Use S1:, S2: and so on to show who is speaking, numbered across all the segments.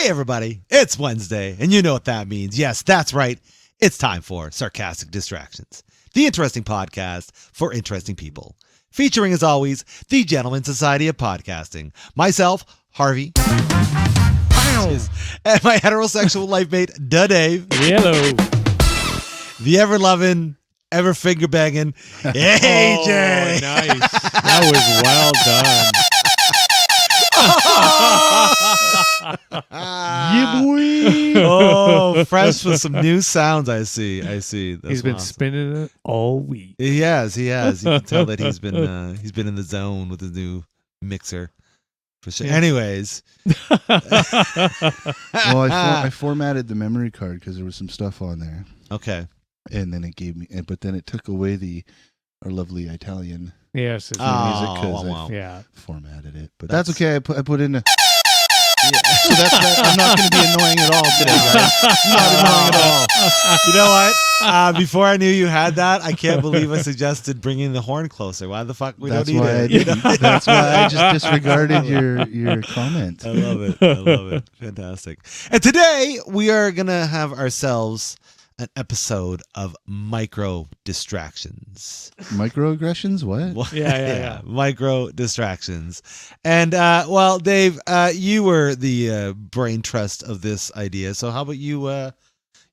S1: everybody, it's Wednesday, and you know what that means. Yes, that's right. It's time for Sarcastic Distractions, the interesting podcast for interesting people. Featuring, as always, the Gentleman Society of Podcasting. Myself, Harvey. And my heterosexual life mate, Dave.
S2: Hello.
S1: The ever-loving, ever-finger-banging AJ.
S2: Oh, nice. That was well done.
S1: Yeah, boy. Oh, fresh with some new sounds. I see. That's
S2: He's been
S1: awesome.
S2: spinning it all week.
S1: He has. You can tell that he's been in the zone with his new mixer. For sure.
S2: Yeah.
S1: Anyways,
S3: Well, I formatted the memory card because there was some stuff on there,
S1: okay.
S3: and then it gave me, but then it took away our lovely Italian
S2: Yes. It's
S1: Oh,
S3: music because
S1: wow.
S3: I
S2: Yeah.
S3: formatted it. But
S1: That's-
S3: that's okay. I put in. So I'm not going to be annoying at all today, guys. Not annoying at all.
S1: You know what? Before I knew you had that, I can't believe I suggested bringing the horn closer. Why the fuck we
S3: That's
S1: don't need
S3: why I
S1: it?
S3: didn't. That's why I just disregarded your comment.
S1: I love it. Fantastic. And today we are going to have ourselves an episode of micro distractions.
S3: Microaggressions? What?
S2: Yeah.
S1: Micro distractions. And, well, Dave, you were the brain trust of this idea. So how about you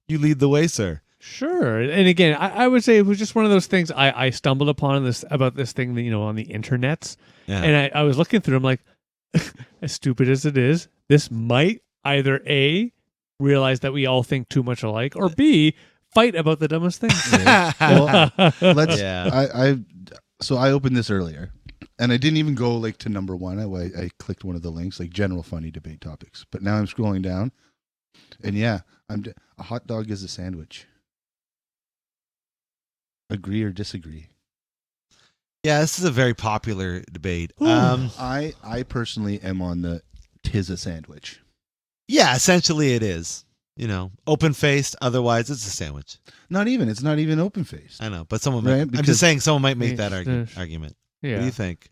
S1: lead the way, sir?
S2: Sure. And again, I would say it was just one of those things I stumbled upon about this thing that, on the internets.
S1: Yeah.
S2: And I was looking through, I'm like, as stupid as it is, this might either A, realize that we all think too much alike, or B, fight about the dumbest things.
S3: Well, let's.
S1: Yeah.
S3: So I opened this earlier, and I didn't even go to number one. I clicked one of the links, general funny debate topics. But now I'm scrolling down, and a hot dog is a sandwich. Agree or disagree?
S1: Yeah, this is a very popular debate.
S3: I personally am on the tis a sandwich.
S1: Yeah, essentially it is. Open-faced, otherwise it's a sandwich.
S3: It's not even open faced.
S1: I know, but someone
S3: Right,
S1: might, I'm
S3: because-
S1: just saying someone might make that
S2: Yes,
S1: argument.
S2: Yeah.
S1: What do you think?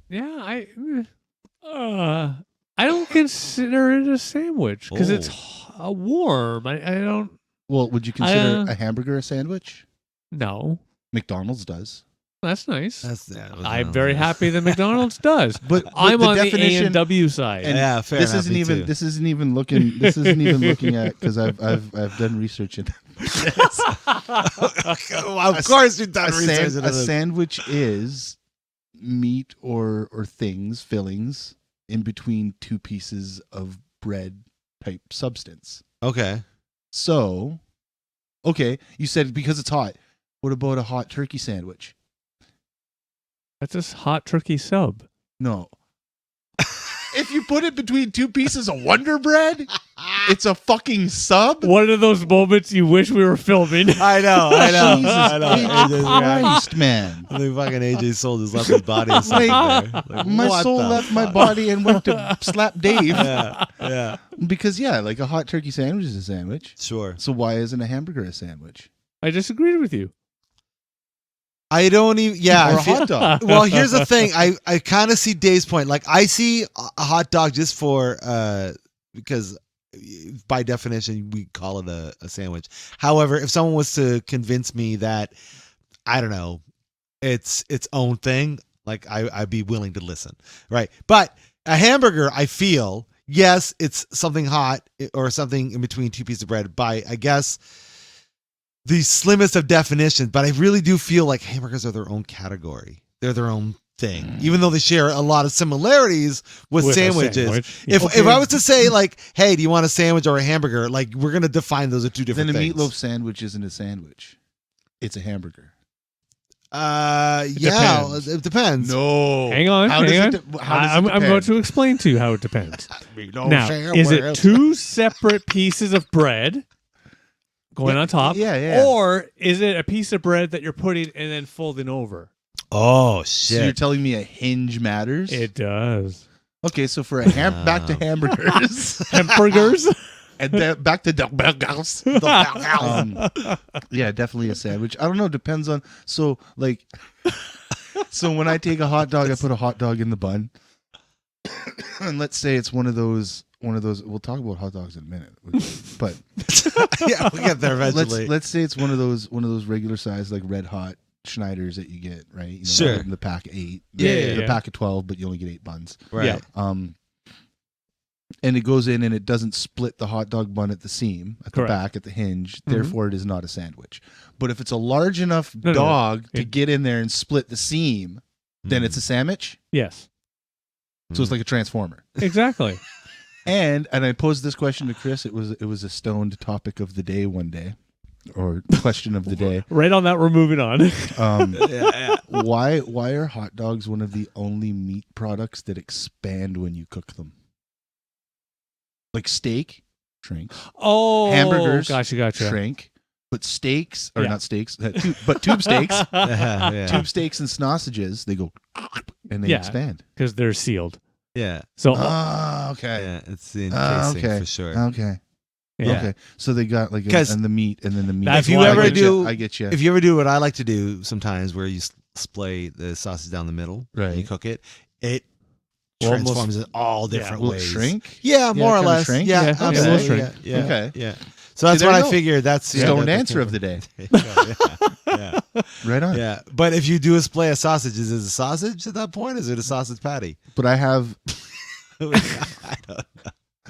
S2: Yeah, I don't consider it a sandwich because it's warm. I don't.
S3: Well, would you consider a hamburger a sandwich?
S2: No,
S3: McDonald's does.
S2: That's nice.
S1: That was
S2: I'm very happy that McDonald's does.
S3: But
S2: I'm
S3: the
S2: on the
S3: definition-
S2: A&W side.
S3: And
S1: yeah, fair
S3: this
S1: enough.
S3: isn't
S1: Me
S3: even
S1: too.
S3: this isn't even looking at because I've done research in
S1: Well, of course you've done research into
S3: a
S1: this.
S3: sandwich is meat or things, fillings in between two pieces of bread type substance.
S1: Okay.
S3: So, okay, you said because it's hot. What about a hot turkey sandwich?
S2: That's just hot turkey sub.
S3: No. If you put it between two pieces of Wonder Bread, it's a fucking sub.
S2: One of those moments you wish we were filming.
S1: I know.
S3: Jesus
S1: I know. AJ's reaction.
S3: Christ, man.
S1: I think fucking AJ sold his left his body. Or something there. Like,
S3: My
S1: what
S3: soul
S1: the
S3: left my
S1: fuck?
S3: body and went to slap Dave.
S1: Yeah.
S3: Because, a hot turkey sandwich is a sandwich.
S1: Sure.
S3: So why isn't a hamburger a sandwich?
S2: I disagreed with you.
S1: I don't even. Yeah.
S3: Or
S1: I
S3: a
S1: feel-
S3: hot dog.
S1: Well, here's the thing. I kind of see Dave's point. Like, I see a hot dog just for because by definition we call it a sandwich. However, if someone was to convince me that, I don't know, it's its own thing, like I'd be willing to listen, right? But a hamburger, I feel, yes, it's something hot or something in between two pieces of bread. By, I guess, the slimmest of definitions, but I really do feel like hamburgers are their own category. They're their own thing, even though they share a lot of similarities with
S2: With a
S1: sandwiches.
S2: sandwich.
S1: If I was to say, like, hey, do you want a sandwich or a hamburger? Like, we're going to define those as two different
S3: Then a
S1: things.
S3: meatloaf sandwich isn't a sandwich. It's a hamburger.
S1: Yeah,
S2: depends.
S1: it depends.
S3: No.
S2: Hang on.
S3: How does it
S2: I'm going
S3: depend?
S2: to explain to you how it depends.
S1: Meatloaf
S2: Now, is it
S1: sandwich.
S2: two separate pieces of bread going on top?
S3: Yeah.
S2: Or is it a piece of bread that you're putting and then folding over?
S1: Oh,
S3: So you're
S1: shit.
S3: telling me a hinge matters?
S2: It does.
S3: Okay, so for a back to hamburgers.
S2: Hamburgers?
S3: And then back to the burgers. Yeah, definitely a sandwich. I don't know. Depends on. So when I take a hot dog, I put a hot dog in the bun. And let's say it's one of those one of those. We'll talk about hot dogs in a minute, but
S1: Yeah, we'll get there eventually.
S3: let's say it's one of those regular size like Red Hot Schneiders that you get, right? You know,
S1: Sure.
S3: the pack of 8.
S1: Yeah.
S3: The pack of 12, but you only get 8 buns.
S1: Right.
S2: Yeah.
S3: And it goes in and it doesn't split the hot dog bun at the seam, at
S2: Correct.
S3: the back, at the hinge. Therefore, it is not a sandwich. But if it's a large enough
S2: No.
S3: dog to get in there and split the seam, then it's a sandwich.
S2: Yes.
S3: So it's like a transformer.
S2: Exactly.
S3: And I posed this question to Chris. It was a stoned topic of the day one day, or question of the day.
S2: Right on that, we're moving on.
S3: Why are hot dogs one of the only meat products that expand when you cook them? Like steak, shrink.
S2: Oh,
S3: Hamburgers,
S2: Gotcha.
S3: Shrink. But steaks, or
S2: Yeah.
S3: not steaks, but tube steaks,
S1: Yeah.
S3: tube steaks and sausages, they go and they
S2: Yeah.
S3: expand.
S2: Because they're sealed.
S1: Yeah.
S2: So
S3: Okay.
S1: Yeah. It's the encasing
S3: okay.
S1: for sure.
S3: Okay.
S2: yeah.
S3: Okay. So they got like and the meat, and then the meat.
S2: That's
S1: If you
S2: why-
S1: ever
S3: I get you.
S1: If you ever do what I like to do sometimes, where you splay the sausage down the middle,
S3: Right.
S1: and you cook it, it
S2: Almost-
S1: transforms in all different
S3: Will it
S1: ways.
S3: shrink?
S1: Yeah, more or
S3: kinda
S1: less.
S3: shrink?
S1: Yeah,
S2: Yeah,
S1: absolutely.
S2: will shrink.
S1: Yeah, yeah,
S3: Okay.
S1: yeah. So that's
S3: there
S1: what
S3: you
S1: I
S3: go.
S1: figured. That's
S3: Stoned answer of the day.
S1: Yeah,
S3: Right on.
S1: yeah. But if you do a splay of sausage, is it a sausage at that point? Is it a sausage patty?
S3: But I have
S1: I don't know.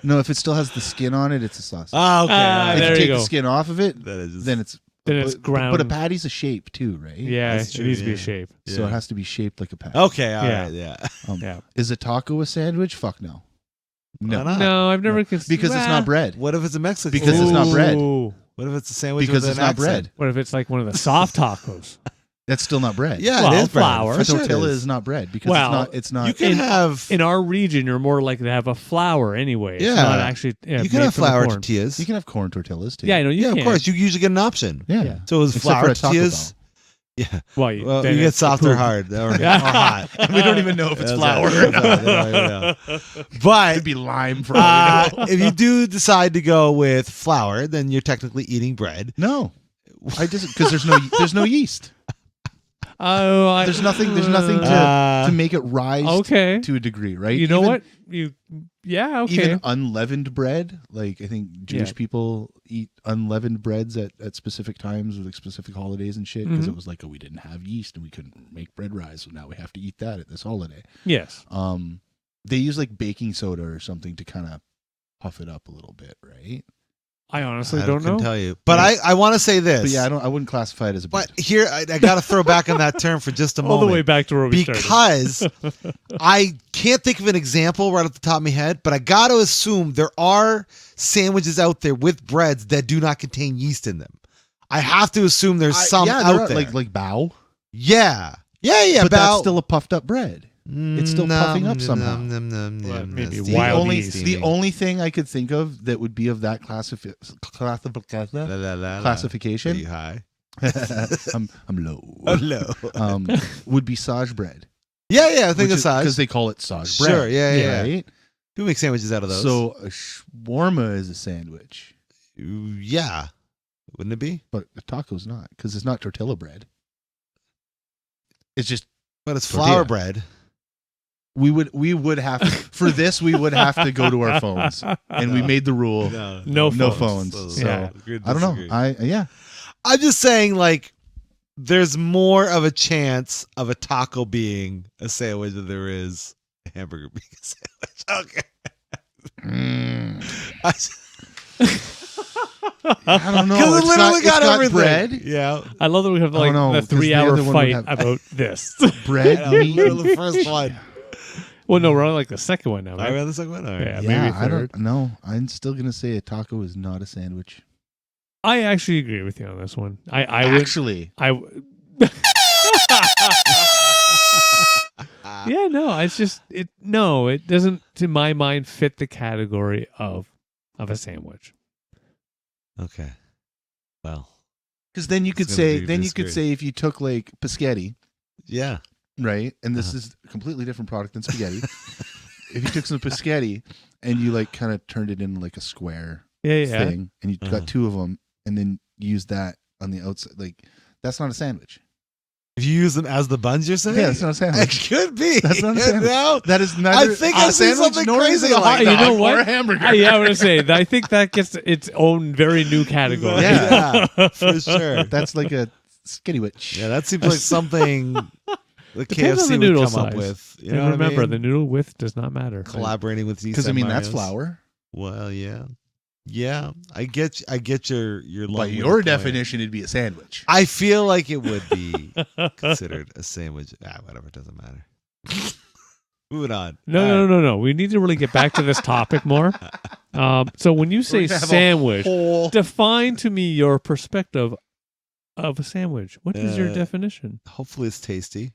S3: no. If it still has the skin on it, it's a sausage.
S1: Oh, okay. all right.
S3: if
S2: there
S3: you
S2: you
S3: take
S2: go.
S3: the skin off of it,
S1: That is just-
S3: then it's
S2: Then it's ground.
S3: But a patty's a shape too, right?
S2: Yeah,
S1: That's
S2: it
S1: true,
S2: needs to be
S1: yeah.
S2: a shape.
S3: So
S1: Yeah.
S3: it has to be shaped like a patty.
S1: Okay, all
S2: Yeah.
S1: right, yeah.
S2: Yeah.
S3: Is a taco a sandwich? Fuck no. No.
S1: Why not?
S2: No, I've never considered
S3: Because it's not bread.
S1: What if it's a Mexican?
S3: Because it's not bread.
S1: What if it's a sandwich
S3: Because
S1: with
S3: it's
S1: an
S3: not
S1: accent?
S3: bread.
S2: What if it's like one of the soft tacos?
S3: That's still not bread.
S1: Yeah,
S2: Well,
S1: it is bread.
S2: flour.
S1: For
S3: A
S1: sure it
S3: tortilla
S1: is.
S3: is not bread because
S2: Well,
S3: it's not.
S1: You can
S2: in-
S1: have
S2: In our region, you're more likely to have a flour anyway. It's
S1: Yeah.
S2: not actually.
S1: you
S2: made
S1: can have
S2: from the
S1: flour
S2: corn.
S1: tortillas.
S3: You can have corn tortillas too.
S2: Yeah, I know you
S1: Yeah,
S2: can.
S1: of course. You usually get an option.
S3: Yeah.
S2: Yeah.
S1: So it was
S3: Except
S1: flour
S3: for a Taco
S1: tortillas. Yeah.
S2: Well,
S1: Well,
S2: then
S1: you get
S2: it's
S1: soft or
S2: approved.
S1: hard or hot.
S3: we don't even know if it's
S1: That's
S3: flour.
S1: right. That's right. Yeah. But
S3: It'd be lime for all we know.
S1: if you do decide to go with flour, then you're technically eating bread.
S3: No, I just because there's no yeast.
S2: Oh,
S3: There's nothing to make it rise
S2: Okay.
S3: to a degree, right?
S2: You know
S3: Even-
S2: what? Yeah. Okay.
S3: Even unleavened bread, like I think Jewish
S2: Yeah.
S3: people eat unleavened breads at specific times with like specific holidays and shit because
S2: Mhm.
S3: it was like, oh, we didn't have yeast and we couldn't make bread rise, so now we have to eat that at this holiday.
S2: Yes.
S3: They use like baking soda or something to kind of puff it up a little bit, right?
S2: I honestly
S1: I
S2: don't
S1: couldn't
S2: know.
S1: tell you. But
S3: Yeah.
S1: I want to say this.
S3: But yeah, I wouldn't classify it as a bread.
S1: But here, I got to throw back on that term for just a
S2: All
S1: moment.
S2: the way back to where we started.
S1: Because I can't think of an example right off the top of my head, but I got to assume there are sandwiches out there with breads that do not contain yeast in them. I have to assume there's some
S3: yeah,
S1: out there.
S3: like bao.
S1: Yeah,
S3: But
S1: about
S3: that's still a puffed up bread. It's still puffing up somehow.
S2: Well, maybe
S3: The
S2: wild
S3: only
S2: yeast.
S3: the only thing I could think of that would be of that classification.
S1: Pretty high.
S3: I'm low.
S1: Hello.
S3: Would be sage bread.
S1: Yeah, I think it's
S3: because
S1: size.
S3: they call it sage bread.
S1: Sure, yeah.
S3: Right.
S1: People make sandwiches out of those.
S3: So a shawarma is a sandwich,
S1: yeah, wouldn't it be?
S3: but a taco's not because it's not tortilla bread. It's just
S1: But it's
S3: Tortilla.
S1: flour bread.
S3: we would have to, for this we would have to go to our phones, and we made the rule.
S2: No
S3: No
S2: phones.
S3: phones. So
S2: Yeah.
S3: I don't know.
S1: I'm just saying, like, there's more of a chance of a taco being a sandwich than there is a hamburger being a sandwich. Okay.
S3: I don't know.
S1: Because it
S3: It's
S1: literally
S3: not-
S1: got
S3: it's not
S1: everything.
S3: bread.
S1: Yeah.
S2: I love that we have
S3: Oh,
S2: like
S3: no,
S2: the
S3: 'cause the
S2: 3-hour
S3: other one would
S2: fight
S3: have-
S2: about this.
S3: Bread,
S1: I know,
S3: meat.
S1: we're the first one.
S2: Well, no, we're on like the second one now.
S1: Are
S2: Right?
S1: we on the second one? All right.
S2: Yeah,
S3: Yeah,
S2: maybe
S3: I
S2: third.
S3: don't know. I'm still gonna say a taco is not a sandwich.
S2: I actually agree with you on this one. I would.
S3: Actually,
S2: Yeah, no, it's just it. No, it doesn't, to my mind, fit the category of a sandwich.
S1: Okay. Well,
S3: because then you could
S1: It's gonna
S3: say,
S1: be
S3: then you could
S1: disagree.
S3: say if you took like paschetti,
S1: yeah.
S3: right, and this
S1: Uh-huh.
S3: is a completely different product than spaghetti. If you took some paschetti and you like kind of turned it into like a square
S2: Yeah.
S3: thing, and you
S1: Uh-huh.
S3: got two of them, and then used that on the outside, like that's not a sandwich.
S1: If you use them as the buns, you're saying?
S3: Yeah, it's not a sandwich.
S1: It could be.
S3: That's not a sandwich.
S1: No,
S3: That is neither
S1: I think
S3: a
S1: I see
S3: sandwich
S1: something
S3: nor is
S1: crazy
S3: it a
S1: like
S3: hot
S2: that.
S3: dog
S2: You know what?
S3: or a hamburger.
S2: Yeah, I want to say that I think that gets its own very new category.
S3: Yeah.
S1: Yeah, for sure.
S3: That's like a skinny witch.
S1: Yeah, that seems like something the
S2: Depends on
S1: KFC
S2: the
S1: would
S2: noodle
S1: come up
S2: size.
S1: with. You
S2: And
S1: know what
S2: remember,
S1: I mean?
S2: the noodle width does not matter.
S1: Collaborating with these.
S3: Because I mean that's flour.
S1: Well, yeah, yeah. I get your
S3: By
S1: long-winded
S3: your
S1: point.
S3: definition, it'd be a sandwich.
S1: I feel like it would be considered a sandwich. Whatever, it doesn't matter. Moving on.
S2: No. We need to really get back to this topic more. So when you say
S3: We're gonna have a
S2: sandwich,
S3: whole-
S2: define to me your perspective of a sandwich. What is your definition?
S1: Hopefully, it's tasty.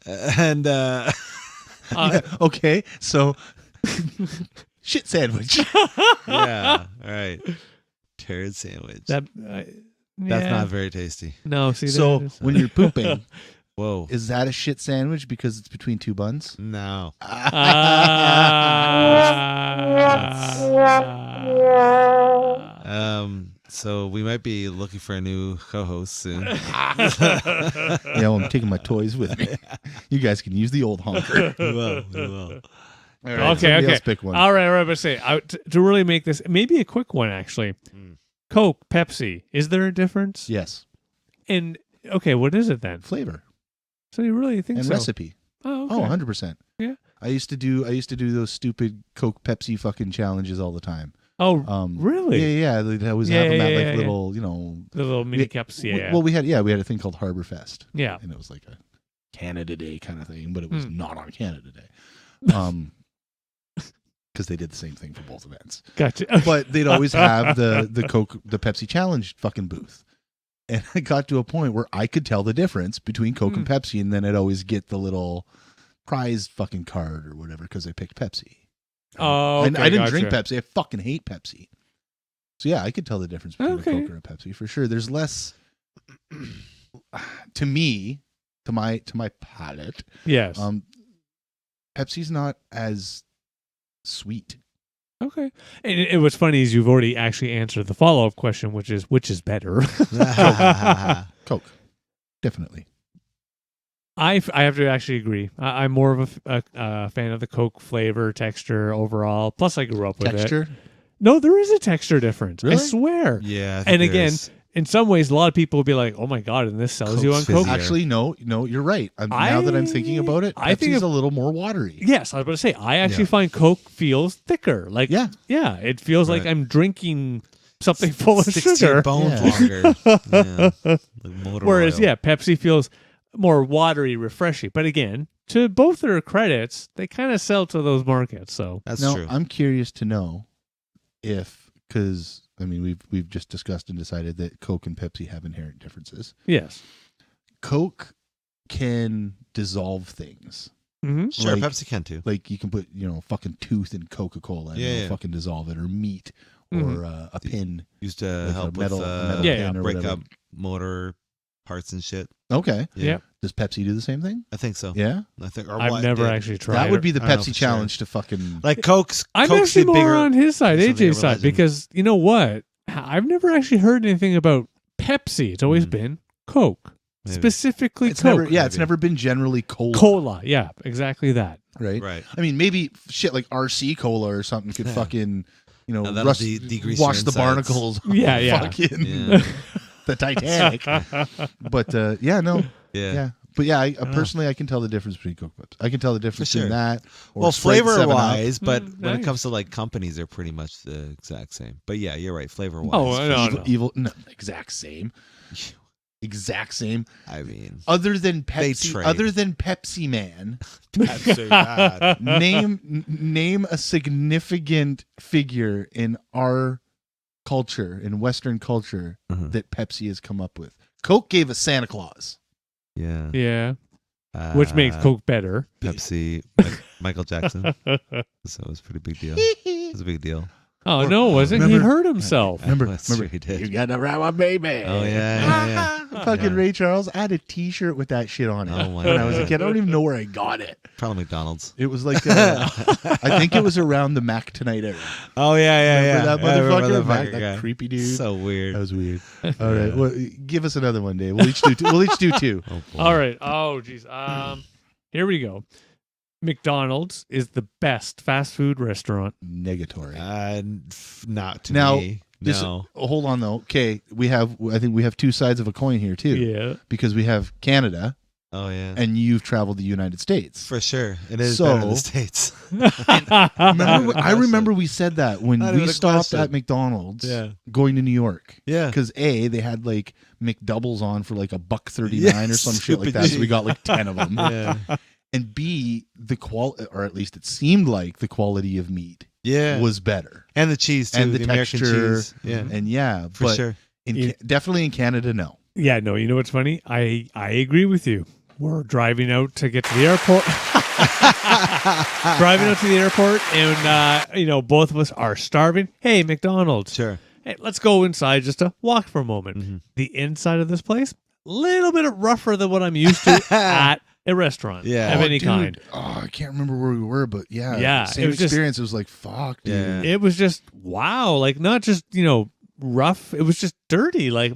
S1: And
S3: Okay, so shit sandwich.
S1: yeah, all right. Turd sandwich. That's not very tasty.
S2: No, see,
S3: So
S2: there it is.
S3: when you're pooping,
S1: Whoa.
S3: is that a shit sandwich because it's between two buns?
S1: No. So we might be looking for a new co-host soon.
S3: I'm taking my toys with me. You guys can use the old honker.
S1: We will.
S3: All right,
S2: Okay,
S3: somebody
S2: okay.
S3: else pick one.
S2: All right. But say to really make this maybe a quick one actually. Coke, Pepsi. Is there a difference?
S3: Yes,
S2: And okay, what is it then?
S3: flavor
S2: So you really think
S3: and
S2: so?
S3: recipe.
S2: Oh, okay.
S3: Oh, 100%.
S2: Yeah.
S3: I used to do those stupid Coke Pepsi fucking challenges all the time.
S2: Oh, really?
S3: Yeah. I was
S2: Yeah,
S3: having that
S2: yeah,
S3: like
S2: yeah,
S3: little,
S2: The little mini
S3: we-
S2: cups. Yeah.
S3: Well, we had a thing called Harbor Fest.
S2: yeah.
S3: And it was like a Canada Day kind of thing, but it was
S2: Hmm.
S3: not on Canada Day. Because they did the same thing for both events.
S2: Gotcha.
S3: But they'd always have the Pepsi Challenge fucking booth. And I got to a point where I could tell the difference between Coke and Pepsi, and then I'd always get the little prize fucking card or whatever because I picked Pepsi.
S2: Oh,
S3: And
S2: okay,
S3: I didn't drink
S2: gotcha.
S3: Pepsi. I fucking hate Pepsi. So yeah, I could tell the difference between
S2: Okay.
S3: a Coke or a Pepsi for sure. There's less to me, to my palate.
S2: Yes.
S3: Pepsi's not as sweet.
S2: Okay. And it was funny is you've already actually answered the follow-up question, which is better.
S3: Coke, definitely.
S2: I have to actually agree. I'm more of a fan of the Coke flavor, texture overall. Plus, I grew up with it.
S3: Texture.
S2: No, there is a texture difference. I
S3: Really?
S2: swear.
S1: Yeah. I think
S2: And
S1: there
S2: again,
S1: is.
S2: in some ways, a lot of people will be like, "Oh my god!" And this sells you on
S1: Coke's
S2: Coke.
S1: fizzier.
S3: Actually, no, you're right. Now that I'm thinking about it,
S2: I think
S3: Pepsi's a little more watery.
S2: Yes, I was about to say. I actually
S1: Yeah.
S2: find Coke feels thicker. Like,
S3: Yeah.
S2: it feels like
S1: Right.
S2: I'm drinking something full of
S1: Sticks to
S2: sugar.
S1: your bones
S3: Yeah.
S1: longer. Yeah. Like motor
S2: Whereas,
S1: oil.
S2: yeah, Pepsi feels more watery, refreshing. But again, to both their credits, they kind of sell to those markets. So
S1: That's
S3: Now,
S1: true.
S3: I'm curious to know because I mean we've just discussed and decided that Coke and Pepsi have inherent differences.
S2: yes,
S3: Coke can dissolve things.
S2: mm-hmm.
S1: Sure,
S3: like-
S1: Pepsi can too.
S3: Like you can put fucking tooth in Coca-Cola and
S1: Yeah,
S3: it'll
S1: yeah.
S3: fucking dissolve it, or meat, or a pin.
S1: Used to
S3: Like a
S1: help
S3: metal-
S1: with
S3: a metal
S2: Yeah,
S3: pin or
S1: break
S3: whatever.
S1: up motor parts and shit.
S3: Okay.
S2: Yeah.
S3: Does Pepsi do the same thing?
S1: I think so.
S3: Yeah.
S1: I think. Or
S2: I've
S1: what
S2: never
S1: did.
S2: actually tried.
S3: That would be
S2: it.
S3: the
S1: I don't know
S3: Pepsi
S1: for sure.
S3: challenge to fucking.
S1: Like Coke's.
S2: I'm
S1: Coke's
S2: actually
S1: did
S2: more
S1: bigger.
S2: on his side,
S1: something
S2: AJ's
S1: of a
S2: side,
S1: legend.
S2: because you know what? I've never actually heard anything about Pepsi. It's always been Coke,
S1: Maybe.
S3: Mm.
S2: specifically
S3: it's
S2: Coke.
S3: never. Yeah, it's
S1: maybe.
S3: never been generally cola.
S2: Cola. Yeah, exactly that.
S3: Right.
S1: Right.
S3: I mean, maybe shit like RC cola or something could fucking,
S1: Now that'll
S3: rust,
S1: degrease
S3: wash
S1: your
S3: the
S1: insides.
S3: barnacles.
S2: Yeah,
S3: off
S2: yeah.
S3: Fucking
S1: Yeah.
S3: the Titanic. But yeah, no,
S1: Yeah.
S3: yeah. But yeah, I personally I can tell the difference between Coke. I can tell the difference
S1: For sure.
S3: between that. Or
S1: Well,
S3: Sprite
S1: flavor
S3: 7 Up.
S1: wise, but
S2: Mm,
S1: when it
S2: nice.
S1: comes to like companies, they're pretty much the exact same. But yeah, you're right. Flavor wise.
S2: Oh, I know.
S3: No, exact same. Exact same.
S1: I mean,
S3: Other than
S1: They
S3: Pepsi,
S1: trade.
S3: other than Pepsi Man,
S1: that's so bad.
S3: name a significant figure in our culture, in Western culture,
S1: Uh-huh.
S3: that Pepsi has come up with. Coke gave us Santa Claus.
S1: Yeah.
S2: Yeah, which makes Coke better.
S1: Pepsi, Michael Jackson. So it was a pretty big deal. It was a big deal.
S2: Oh, no, it wasn't. He
S3: remember-
S2: hurt himself.
S1: That's true, he did.
S3: You got to ride my baby.
S1: Oh yeah.
S3: Fucking
S1: Yeah.
S3: Ray Charles. I had a T-shirt with that shit on it
S1: Oh, my
S3: when I was a
S1: God.
S3: kid. I don't even know where I got it.
S1: Probably McDonald's.
S3: It was like, I think it was around the Mac Tonight era.
S1: Oh yeah,
S3: Remember that
S1: I remember
S3: motherfucker?
S1: that
S3: Mac, that
S1: guy.
S3: creepy dude.
S1: So weird.
S3: That was weird. All right, well, give us another one, Dave. We'll each do two. We'll each do two.
S1: Oh, boy.
S2: All right. Oh, geez. Here we go. McDonald's is the best fast food restaurant.
S3: Negatory.
S1: Not to
S3: Now,
S1: me. No.
S3: Hold on though. Okay, I think we have two sides of a coin here too.
S2: Yeah.
S3: Because we have Canada
S1: Oh yeah.
S3: and you've traveled the United States.
S1: For sure, it is
S3: So-
S1: better in the States.
S3: I remember we said that when
S1: Not
S3: we
S1: even a
S3: stopped
S1: question.
S3: at McDonald's
S1: Yeah.
S3: going to New York.
S1: Yeah.
S3: Because they had like McDoubles on for like $1.39 or some shit like
S1: stupid
S3: that. So we
S1: shit.
S3: got like 10 of them.
S1: Yeah.
S3: And B, the quality, or at least it seemed like the quality of meat
S1: Yeah.
S3: was better.
S1: And the cheese too.
S3: And the
S1: American
S3: texture.
S1: cheese. Yeah.
S3: And yeah,
S1: For
S3: but
S1: sure.
S3: definitely in Canada, no.
S2: Yeah, no, you know what's funny? I agree with you. We're driving out to get to the airport. Driving out to the airport, and both of us are starving. Hey, McDonald's.
S1: Sure.
S2: Hey, let's go inside just to walk for a moment.
S1: Mhm.
S2: The inside of this place, a little bit rougher than what I'm used to at a restaurant
S1: Yeah.
S2: of
S1: Oh,
S2: any
S3: Dude,
S2: kind.
S3: I can't remember where we were, but
S2: Yeah,
S3: same
S2: it was just-
S3: experience. It was like, fuck, dude.
S1: Yeah.
S2: It was just wow, like not just rough. It was just dirty. Like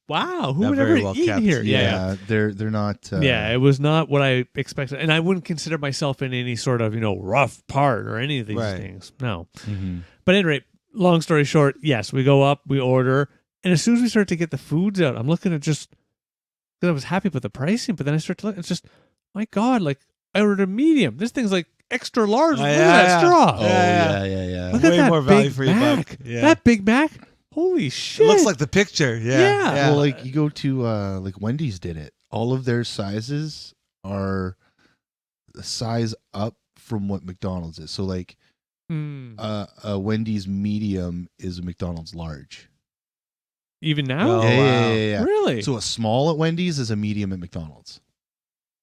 S2: wow, who
S1: Not
S2: would
S1: very
S2: ever
S1: well
S2: eat
S1: kept.
S2: here?
S3: Yeah, they're not.
S2: Yeah, it was not what I expected, and I wouldn't consider myself in any sort of rough part or any of these
S1: Right.
S2: things. No,
S3: mhm.
S2: but at any rate, long story short, yes, we go up, we order, and as soon as we start to get the foods out, I'm looking at just because I was happy with the pricing, but then I start to look, it's just my God, like I ordered a medium. This thing's like extra large.
S1: Oh,
S2: Look at
S1: yeah,
S2: that
S1: yeah.
S2: straw.
S3: Oh
S1: Yeah.
S3: yeah.
S2: Look
S1: Way
S2: at that
S1: more value
S2: Big
S1: for your
S2: Mac.
S1: buck. Yeah.
S2: That Big Mac. Holy shit!
S1: It looks like the picture. Yeah.
S2: Yeah.
S3: Well, like you go to like Wendy's did it. All of their sizes are the size up from what McDonald's is. So like a Wendy's medium is a McDonald's large.
S2: Even now,
S1: Oh, wow.
S3: Yeah.
S2: really
S3: So a small at Wendy's is a medium at McDonald's.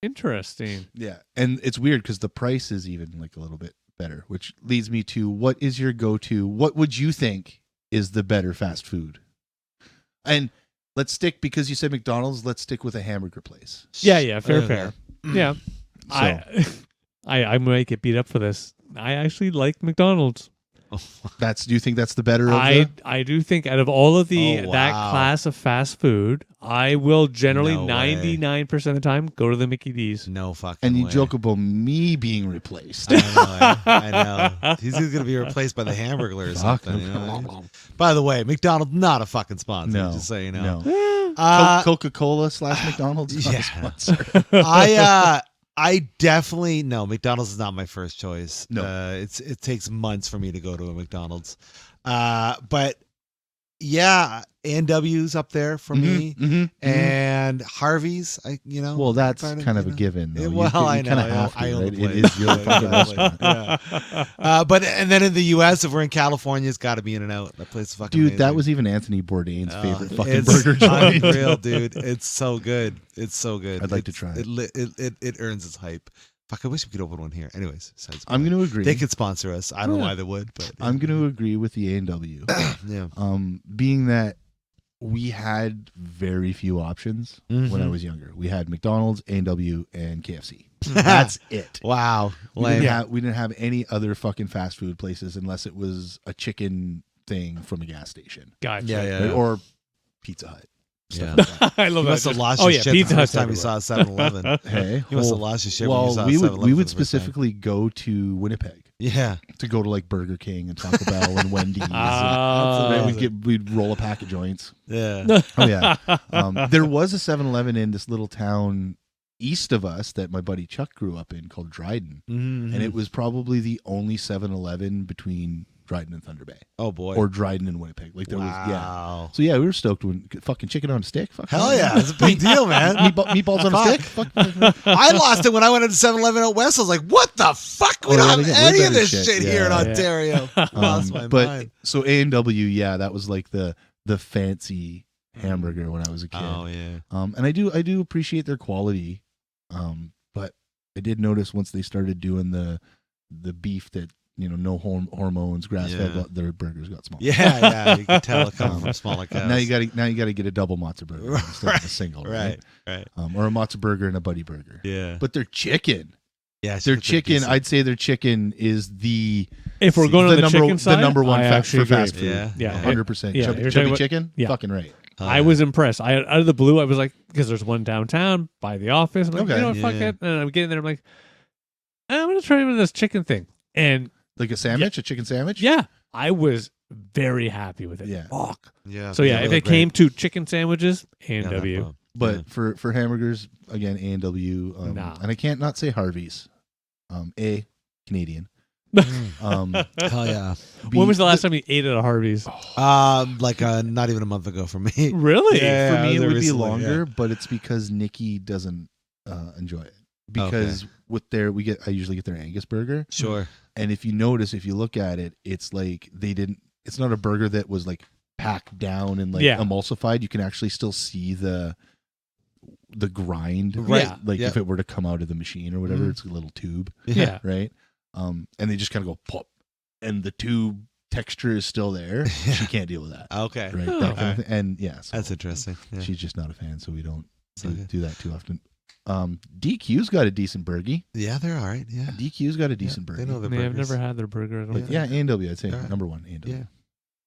S2: interesting.
S3: Yeah, and it's weird because the price is even like a little bit better, which leads me to what is your go-to? What would you think is the better fast food? And let's stick, because you said McDonald's, let's stick with a hamburger place.
S2: Yeah, fair.
S1: Okay.
S2: Yeah, I might get beat up for this. I actually like McDonald's.
S3: Do you think that's the better of
S2: I do think out of all of
S1: Oh,
S2: that
S1: wow.
S2: class of fast food, I will generally
S1: No way.
S2: 99% of the time go to the Mickey D's.
S1: No fucking
S3: And you
S1: way.
S3: joke about me being replaced.
S1: I know. He's going to be replaced by the Hamburglar or
S3: Fuck.
S1: something. You know what I mean? By the way, McDonald's not a fucking sponsor.
S3: No,
S1: Just so you know.
S3: no. Coca-Cola / McDonald's is not
S1: yeah.
S3: a sponsor.
S1: I definitely no. McDonald's is not my first choice.
S3: No.
S1: It takes months for me to go to a McDonald's. But yeah, A&W's up there for me, and Harvey's.
S3: Well, that's kind of a given. Though. You
S1: I know.
S3: kind of have to,
S1: I own
S3: right?
S1: the place.
S3: It is your fucking
S1: Exactly.
S3: restaurant.
S1: Yeah. But and then in the U.S., if we're in California, it's got to be In-N-Out. That place is fucking
S3: Dude, that
S1: amazing.
S3: was even Anthony Bourdain's favorite fucking
S1: It's
S3: burger joint.
S1: unreal, dude. It's so good. It's so good.
S3: I'd like to try it.
S1: It earns its hype. Fuck, I wish we could open one here. Anyways, besides
S3: I'm going to agree.
S1: they could sponsor us. I don't know
S3: Yeah.
S1: why they would, but
S3: I'm going to agree with the A&W.
S1: yeah.
S3: Being that we had very few options when I was younger. We had McDonald's, A&W, and KFC. That's it.
S1: Wow.
S3: We
S1: Lame.
S3: didn't have any other fucking fast food places unless it was a chicken thing from a gas station.
S2: Gotcha.
S1: Yeah.
S3: Right? Or Pizza Hut.
S1: Yeah.
S3: Stuff like that.
S2: I love
S1: You
S2: that.
S1: must have lost
S2: Oh
S1: your
S2: yeah,
S1: shit
S2: Pizza
S1: the first
S2: Hut's
S1: time you saw
S2: everywhere.
S1: 7-Eleven.
S3: Hey,
S1: You must have lost your shit when you
S3: well,
S1: saw
S3: we
S1: 7-Eleven.
S3: would
S1: for the first time.
S3: specifically go to Winnipeg
S1: Yeah.
S3: to go to like Burger King and Taco Bell and Wendy's.
S2: Ah.
S3: And we'd roll a pack of joints.
S1: Yeah.
S3: Oh yeah. There was a 7-Eleven in this little town east of us that my buddy Chuck grew up in called Dryden,
S1: Mhm.
S3: and it was probably the only 7-Eleven between Dryden and Thunder Bay,
S1: Oh boy.
S3: or Dryden and Winnipeg. Like there was, yeah.
S1: Wow.
S3: So yeah, we were stoked when fucking chicken on a stick. Fuck
S1: Hell yeah, it's a big deal, man.
S3: Meatballs on a stick. Fuck.
S1: I lost it when I went into 7-Eleven out west. I was like, "What the fuck? We
S3: Oh,
S1: don't
S3: yeah,
S1: have
S3: they get
S1: any
S3: way
S1: of
S3: better
S1: this
S3: shit.
S1: shit here in
S3: Yeah.
S1: Ontario." Lost my
S3: but
S1: mind.
S3: so A&W, yeah, that was like the fancy hamburger when I was a kid.
S1: Oh yeah.
S3: And I do appreciate their quality. But I did notice once they started doing the beef that no hormones, grass fed.
S1: Yeah.
S3: Their burgers got small.
S1: Yeah, you can tell it comes from smaller cows.
S3: Now you got to get a double matzo burger instead of a single,
S1: right.
S3: Or a matzo burger and a buddy burger.
S1: Yeah,
S3: But their chicken,
S1: yeah,
S3: their chicken, I'd say their chicken is the
S2: If we're going on the chicken side,
S3: the number one
S2: I
S3: for
S2: actually
S3: fast
S2: agree.
S3: food.
S2: Yeah.
S3: 100%.
S2: Yeah,
S3: Chubby,
S2: you're talking
S3: chubby
S2: about-
S3: chicken,
S2: yeah.
S3: fucking right.
S2: I was impressed. Out of the blue, I was like, because there's one downtown by the office. I'm like,
S3: Okay.
S2: you know what, fuck
S1: Yeah.
S2: it. And I'm getting there. I'm like, I'm going to try this chicken thing. And
S3: Like a sandwich, a chicken sandwich.
S2: yeah, I was very happy with it.
S3: Yeah.
S2: Fuck.
S1: yeah.
S2: So yeah, if
S1: really
S2: it came to chicken sandwiches,
S1: great.
S2: A&W.
S1: Yeah,
S3: But for hamburgers, again, A&W,
S2: Nah.
S3: and I can't not say Harvey's. Canadian.
S1: hell yeah.
S2: When was the last time you ate at a Harvey's?
S1: Like not even a month ago for me.
S2: Really?
S1: Yeah.
S3: For me, it
S1: there
S3: would be
S1: recently,
S3: longer, but it's because Nikki doesn't enjoy it. Because with I usually get their Angus burger,
S1: Sure.
S3: and if you notice, if you look at it, it's like it's not a burger that was like packed down and like
S2: Yeah.
S3: emulsified. You can actually still see the grind,
S1: Right.
S2: Yeah.
S3: Like
S1: Yep.
S3: if it were to come out of the machine or whatever,
S1: Mhm.
S3: it's a little tube,
S2: Yeah.
S3: right? And they just kind of go pop, and the tube texture is still there. She can't deal with that,
S1: Okay.
S3: right?
S2: Oh.
S3: That kind of thing. And yeah, so
S1: That's interesting. Yeah.
S3: she's just not a fan, so we don't
S1: So good.
S3: do that too often. DQ's got a decent burgie.
S1: Yeah, they're all right. Yeah.
S3: DQ's got a decent
S1: They
S3: burgie.
S1: know their
S2: Yeah, I've
S1: burgers.
S2: never had their burger. I don't
S3: But
S2: think.
S3: yeah, A&W, I'd say
S1: All right.
S3: number one, A&W.
S1: Yeah.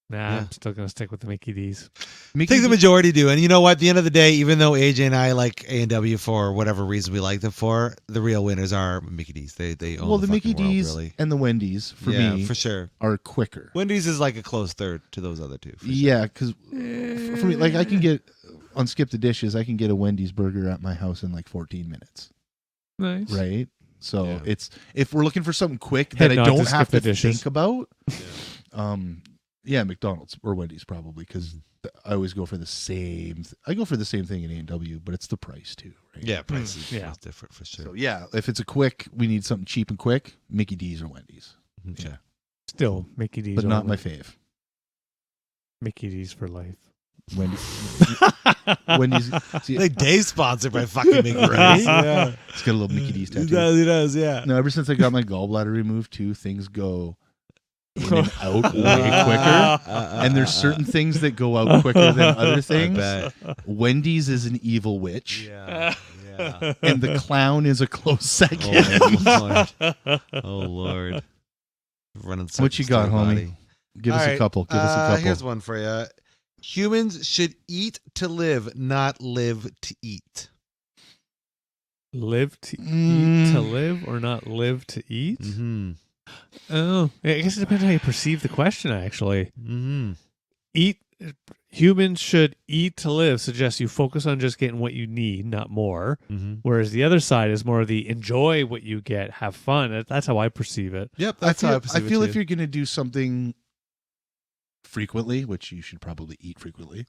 S2: Nah,
S1: Yeah.
S2: I'm still going to stick with the Mickey D's.
S1: I think the majority do. And you know what? At the end of the day, even though AJ and I like A&W for whatever reason we like them for, the real winners are Mickey D's. They own
S3: the Mickey
S1: fucking world,
S3: D's
S1: really.
S3: and the Wendy's for
S1: Yeah,
S3: me
S1: for sure.
S3: are quicker.
S1: Wendy's is like a close third to those other two. for sure.
S3: Yeah, because for me, like I can get on Skip the Dishes, I can get a Wendy's burger at my house in like 14 minutes,
S2: Nice.
S3: right? So
S1: Yeah.
S3: it's if we're looking for something quick
S2: Head
S3: that I
S2: nod
S3: don't
S2: to
S3: have
S2: Skip
S3: to
S2: the Dishes.
S3: think about. Yeah, McDonald's or Wendy's probably because I always go for the same. I go for the same thing in A&W, but it's the price too, right?
S1: Yeah, price is
S2: Yeah.
S1: different for sure.
S3: So yeah, if it's a quick, we need something cheap and quick. Mickey D's or Wendy's,
S1: Okay.
S3: yeah,
S2: Still Mickey D's.
S3: but not
S2: over
S3: my fave.
S2: Mickey D's for life.
S3: Wendy's. See,
S1: Like Dave's sponsored by fucking Mickey
S3: Right?
S1: D's. Yeah.
S3: it's got a little Mickey D's
S1: He
S3: tattoo.
S1: does, he does, yeah.
S3: No, ever since I got my gallbladder removed too, things go in and out way quicker. And there's certain things that go out quicker than other things.
S1: bet.
S3: Wendy's is an evil witch,
S1: Yeah. Yeah.
S3: and the clown is a close second.
S1: Oh, Lord. Oh, Lord. Running
S3: What you
S1: circles
S3: got,
S1: through your
S3: homie?
S1: body.
S3: Give us
S1: All
S3: a
S1: right,
S3: couple. Give us a couple.
S1: Here's one for you. Humans should eat to live, not live to eat.
S2: Live to
S3: Mm.
S2: eat to live or not live to eat?
S1: Mm-hmm.
S2: Oh, I guess it depends how you perceive the question, actually.
S1: Mm-hmm.
S2: Eat. Humans should eat to live suggests you focus on just getting what you need, not more.
S1: Mm-hmm.
S2: Whereas the other side is more of the enjoy what you get, have fun. That's how I perceive it.
S1: Yep,
S3: I
S1: that's how I
S3: feel,
S1: perceive it
S3: if
S1: too.
S3: you're going to do something frequently, which you should probably eat frequently.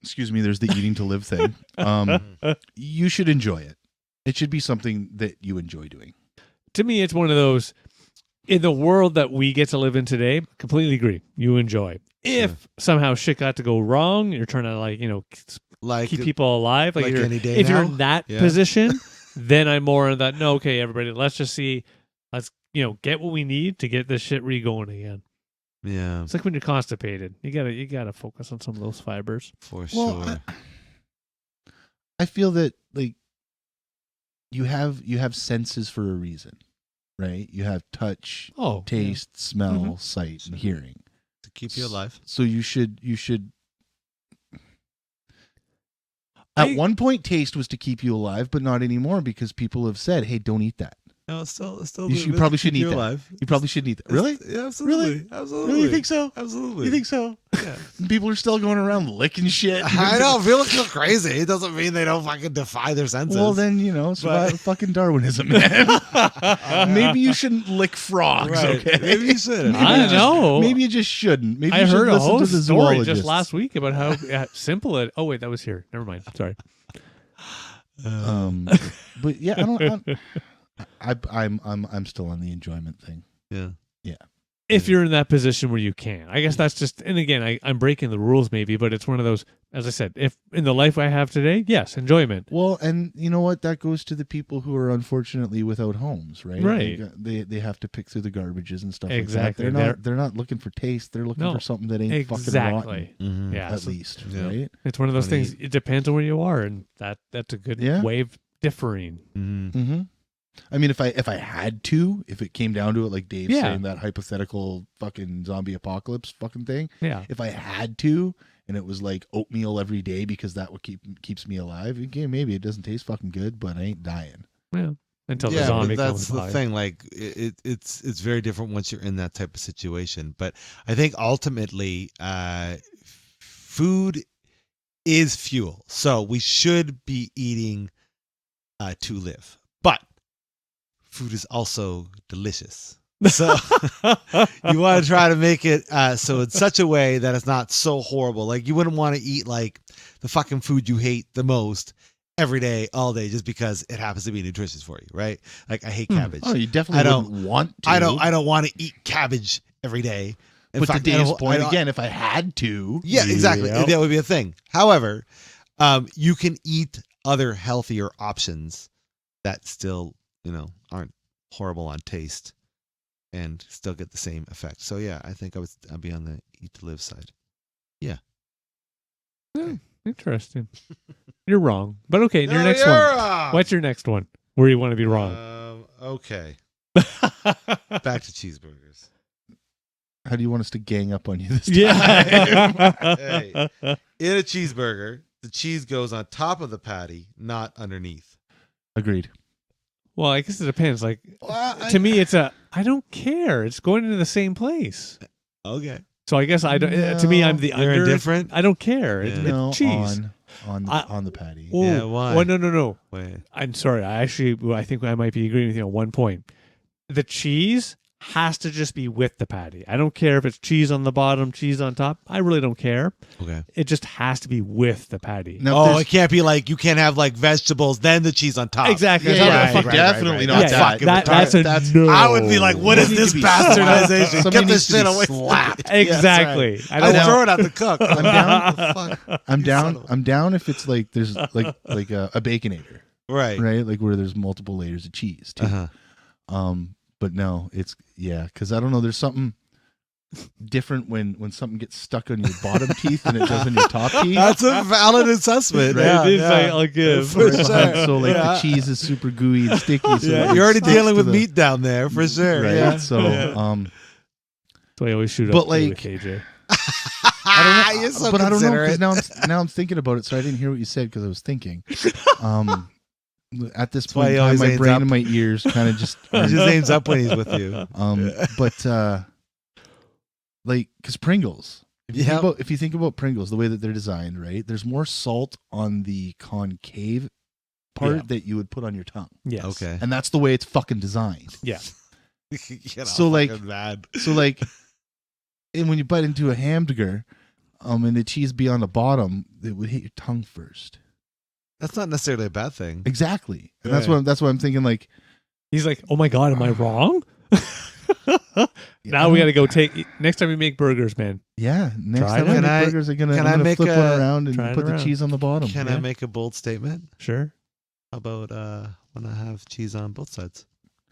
S3: Excuse me, there's the eating to live thing. You should enjoy it. It should be something that you enjoy doing.
S2: To me, it's one of those, in the world that we get to live in today, completely agree. You enjoy. If somehow shit got to go wrong, you're trying to
S1: like
S2: keep people alive.
S1: like
S2: you're,
S1: any day
S2: if you're
S1: now?
S2: in that
S1: Yeah.
S2: position, then I'm more in that. No, okay, everybody, let's just see. Let's get what we need to get this shit re-going again.
S1: Yeah,
S2: It's like when you're constipated. You gotta focus on some of those fibers.
S1: for
S3: Well,
S1: sure.
S3: I feel that like you have senses for a reason, right? You have touch,
S2: Oh,
S3: taste, smell,
S2: Mhm.
S3: sight, and hearing.
S1: To keep you alive.
S3: So you should at one point taste was to keep you alive, but not anymore because people have said, "Hey, don't eat that."
S1: No, it's still.
S3: You probably shouldn't eat that.
S1: alive.
S3: You probably shouldn't eat that. Really?
S1: Yeah, absolutely.
S3: Really?
S1: Absolutely.
S3: Really? You think so?
S1: Absolutely.
S3: You think so?
S1: Yeah.
S3: People are still going around licking shit.
S1: I know. People feel crazy. It doesn't mean they don't fucking defy their senses.
S3: Well, then survive fucking Darwinism, man. Maybe you shouldn't lick frogs.
S1: Right.
S3: Okay,
S1: Maybe you shouldn't.
S3: Maybe
S2: I
S3: you just-
S2: know.
S3: Maybe you just shouldn't. Maybe
S2: I
S3: you should
S2: heard a
S3: listen
S2: whole
S3: to the
S2: story just
S3: zoologists.
S2: last week about how simple it. Oh wait, that was here. Never mind. Sorry.
S3: But yeah, I'm still on the enjoyment thing.
S1: yeah.
S3: Yeah.
S2: if you're in that position where you can. I guess that's just, and again, I'm breaking the rules maybe, but it's one of those, as I said, if in the life I have today, yes, enjoyment.
S3: Well, and you know what? That goes to the people who are unfortunately without homes, right?
S2: Right.
S3: They have to pick through the garbages and stuff
S2: Exactly.
S3: like that. They're not looking for taste. They're looking for something that ain't fucking rotten.
S1: Mhm.
S2: Yeah.
S3: At least,
S1: Yeah.
S3: right?
S2: It's one of those things. It depends on where you are, and that's a good way of differing.
S3: Mm-hmm. I mean, if I had to, if it came down to it, like Dave saying that hypothetical fucking zombie apocalypse fucking thing, if I had to, and it was like oatmeal every day because that would keeps me alive, okay, maybe it doesn't taste fucking good, but I ain't dying.
S2: Yeah, until the zombie
S1: but
S2: comes
S1: that's the
S2: by.
S1: thing. Like it's very different once you're in that type of situation. But I think ultimately, food is fuel, so we should be eating to live. But food is also delicious. So you want to try to make it so in such a way that it's not so horrible. Like you wouldn't want to eat like the fucking food you hate the most every day, all day, just because it happens to be nutritious for you, right? Like I hate cabbage.
S3: Oh, you definitely wouldn't want to.
S1: I don't want to eat cabbage every day. In
S3: but
S1: fact,
S3: to Dave's point, again, if I had to.
S1: Yeah, exactly. That would be a thing. However, you can eat other healthier options that still, aren't horrible on taste and still get the same effect. So yeah, I think I'd be on the eat to live side. Yeah.
S2: Interesting. You're wrong. But okay, your next one.
S1: Wrong.
S2: What's your next one? Where you want to be wrong?
S1: Okay. Back to cheeseburgers.
S3: How do you want us to gang up on you this time?
S2: Yeah.
S1: Hey, in a cheeseburger, the cheese goes on top of the patty, not underneath.
S3: Agreed.
S2: Well, I guess it depends. Like to me, I don't care. It's going into the same place.
S1: Okay.
S2: So I guess I don't. To me, I'm the
S1: You're indifferent.
S2: I don't care.
S1: Yeah.
S2: It's cheese
S3: on the patty.
S2: Oh,
S1: yeah. Why?
S2: Well, no.
S1: Wait.
S2: I'm sorry. I think I might be agreeing with you on one point. The cheese has to just be with the patty. I don't care if it's cheese on the bottom, cheese on top. I really don't care.
S1: Okay.
S2: It just has to be with the patty.
S1: No, it can't be like you can't have like vegetables then the cheese on top.
S2: Exactly.
S3: Definitely not that.
S2: That's no.
S1: I would be like, what is this bastardization? Get this shit away.
S3: Slapped.
S2: Exactly.
S1: I'd throw it at the cook.
S3: I'm down. I'm down if it's like there's like a baconator.
S1: Right.
S3: Right. Like where there's multiple layers of cheese too. But no, it's because I don't know. There's something different when something gets stuck on your bottom teeth than it does on your top teeth.
S1: That's a valid assessment.
S2: Right?
S1: Yeah,
S2: it is I'll give.
S1: For sure.
S3: So the cheese is super gooey and sticky. So
S1: you're already dealing with meat down there for sure.
S3: Right.
S1: Yeah.
S3: So
S2: so I always shoot
S3: but
S2: up
S3: like,
S2: with AJ.
S3: I don't know.
S1: You're so
S3: but I don't know
S1: considerate.
S3: because now I'm thinking about it. So I didn't hear what you said because I was thinking. At this
S1: why
S3: point
S1: he
S3: in time,
S1: always
S3: my
S1: aims
S3: brain
S1: up.
S3: and my ears kind of just
S1: He just aims up when he's with you.
S3: But like, because Pringles,
S1: Yeah.
S3: if you think about Pringles, the way that they're designed, right? There's more salt on the concave part that you would put on your tongue.
S2: Yes.
S1: Okay.
S3: And that's the way it's fucking designed.
S2: Yeah.
S3: So like, and when you bite into a hamburger, and the cheese be on the bottom, it would hit your tongue first.
S1: That's not necessarily a bad thing.
S3: Exactly. And
S1: Yeah.
S3: that's what I'm thinking. Like,
S2: He's like, oh my God, am I wrong? Now we got to go next time we make burgers, man.
S3: Yeah. Next
S2: Try
S3: time
S2: it.
S3: I make burgers, I'm gonna
S1: make
S3: flip one around and
S2: try it
S3: put the
S2: around.
S3: cheese on the bottom.
S1: Can I make a bold statement?
S2: Sure.
S1: How about when I have cheese on both sides?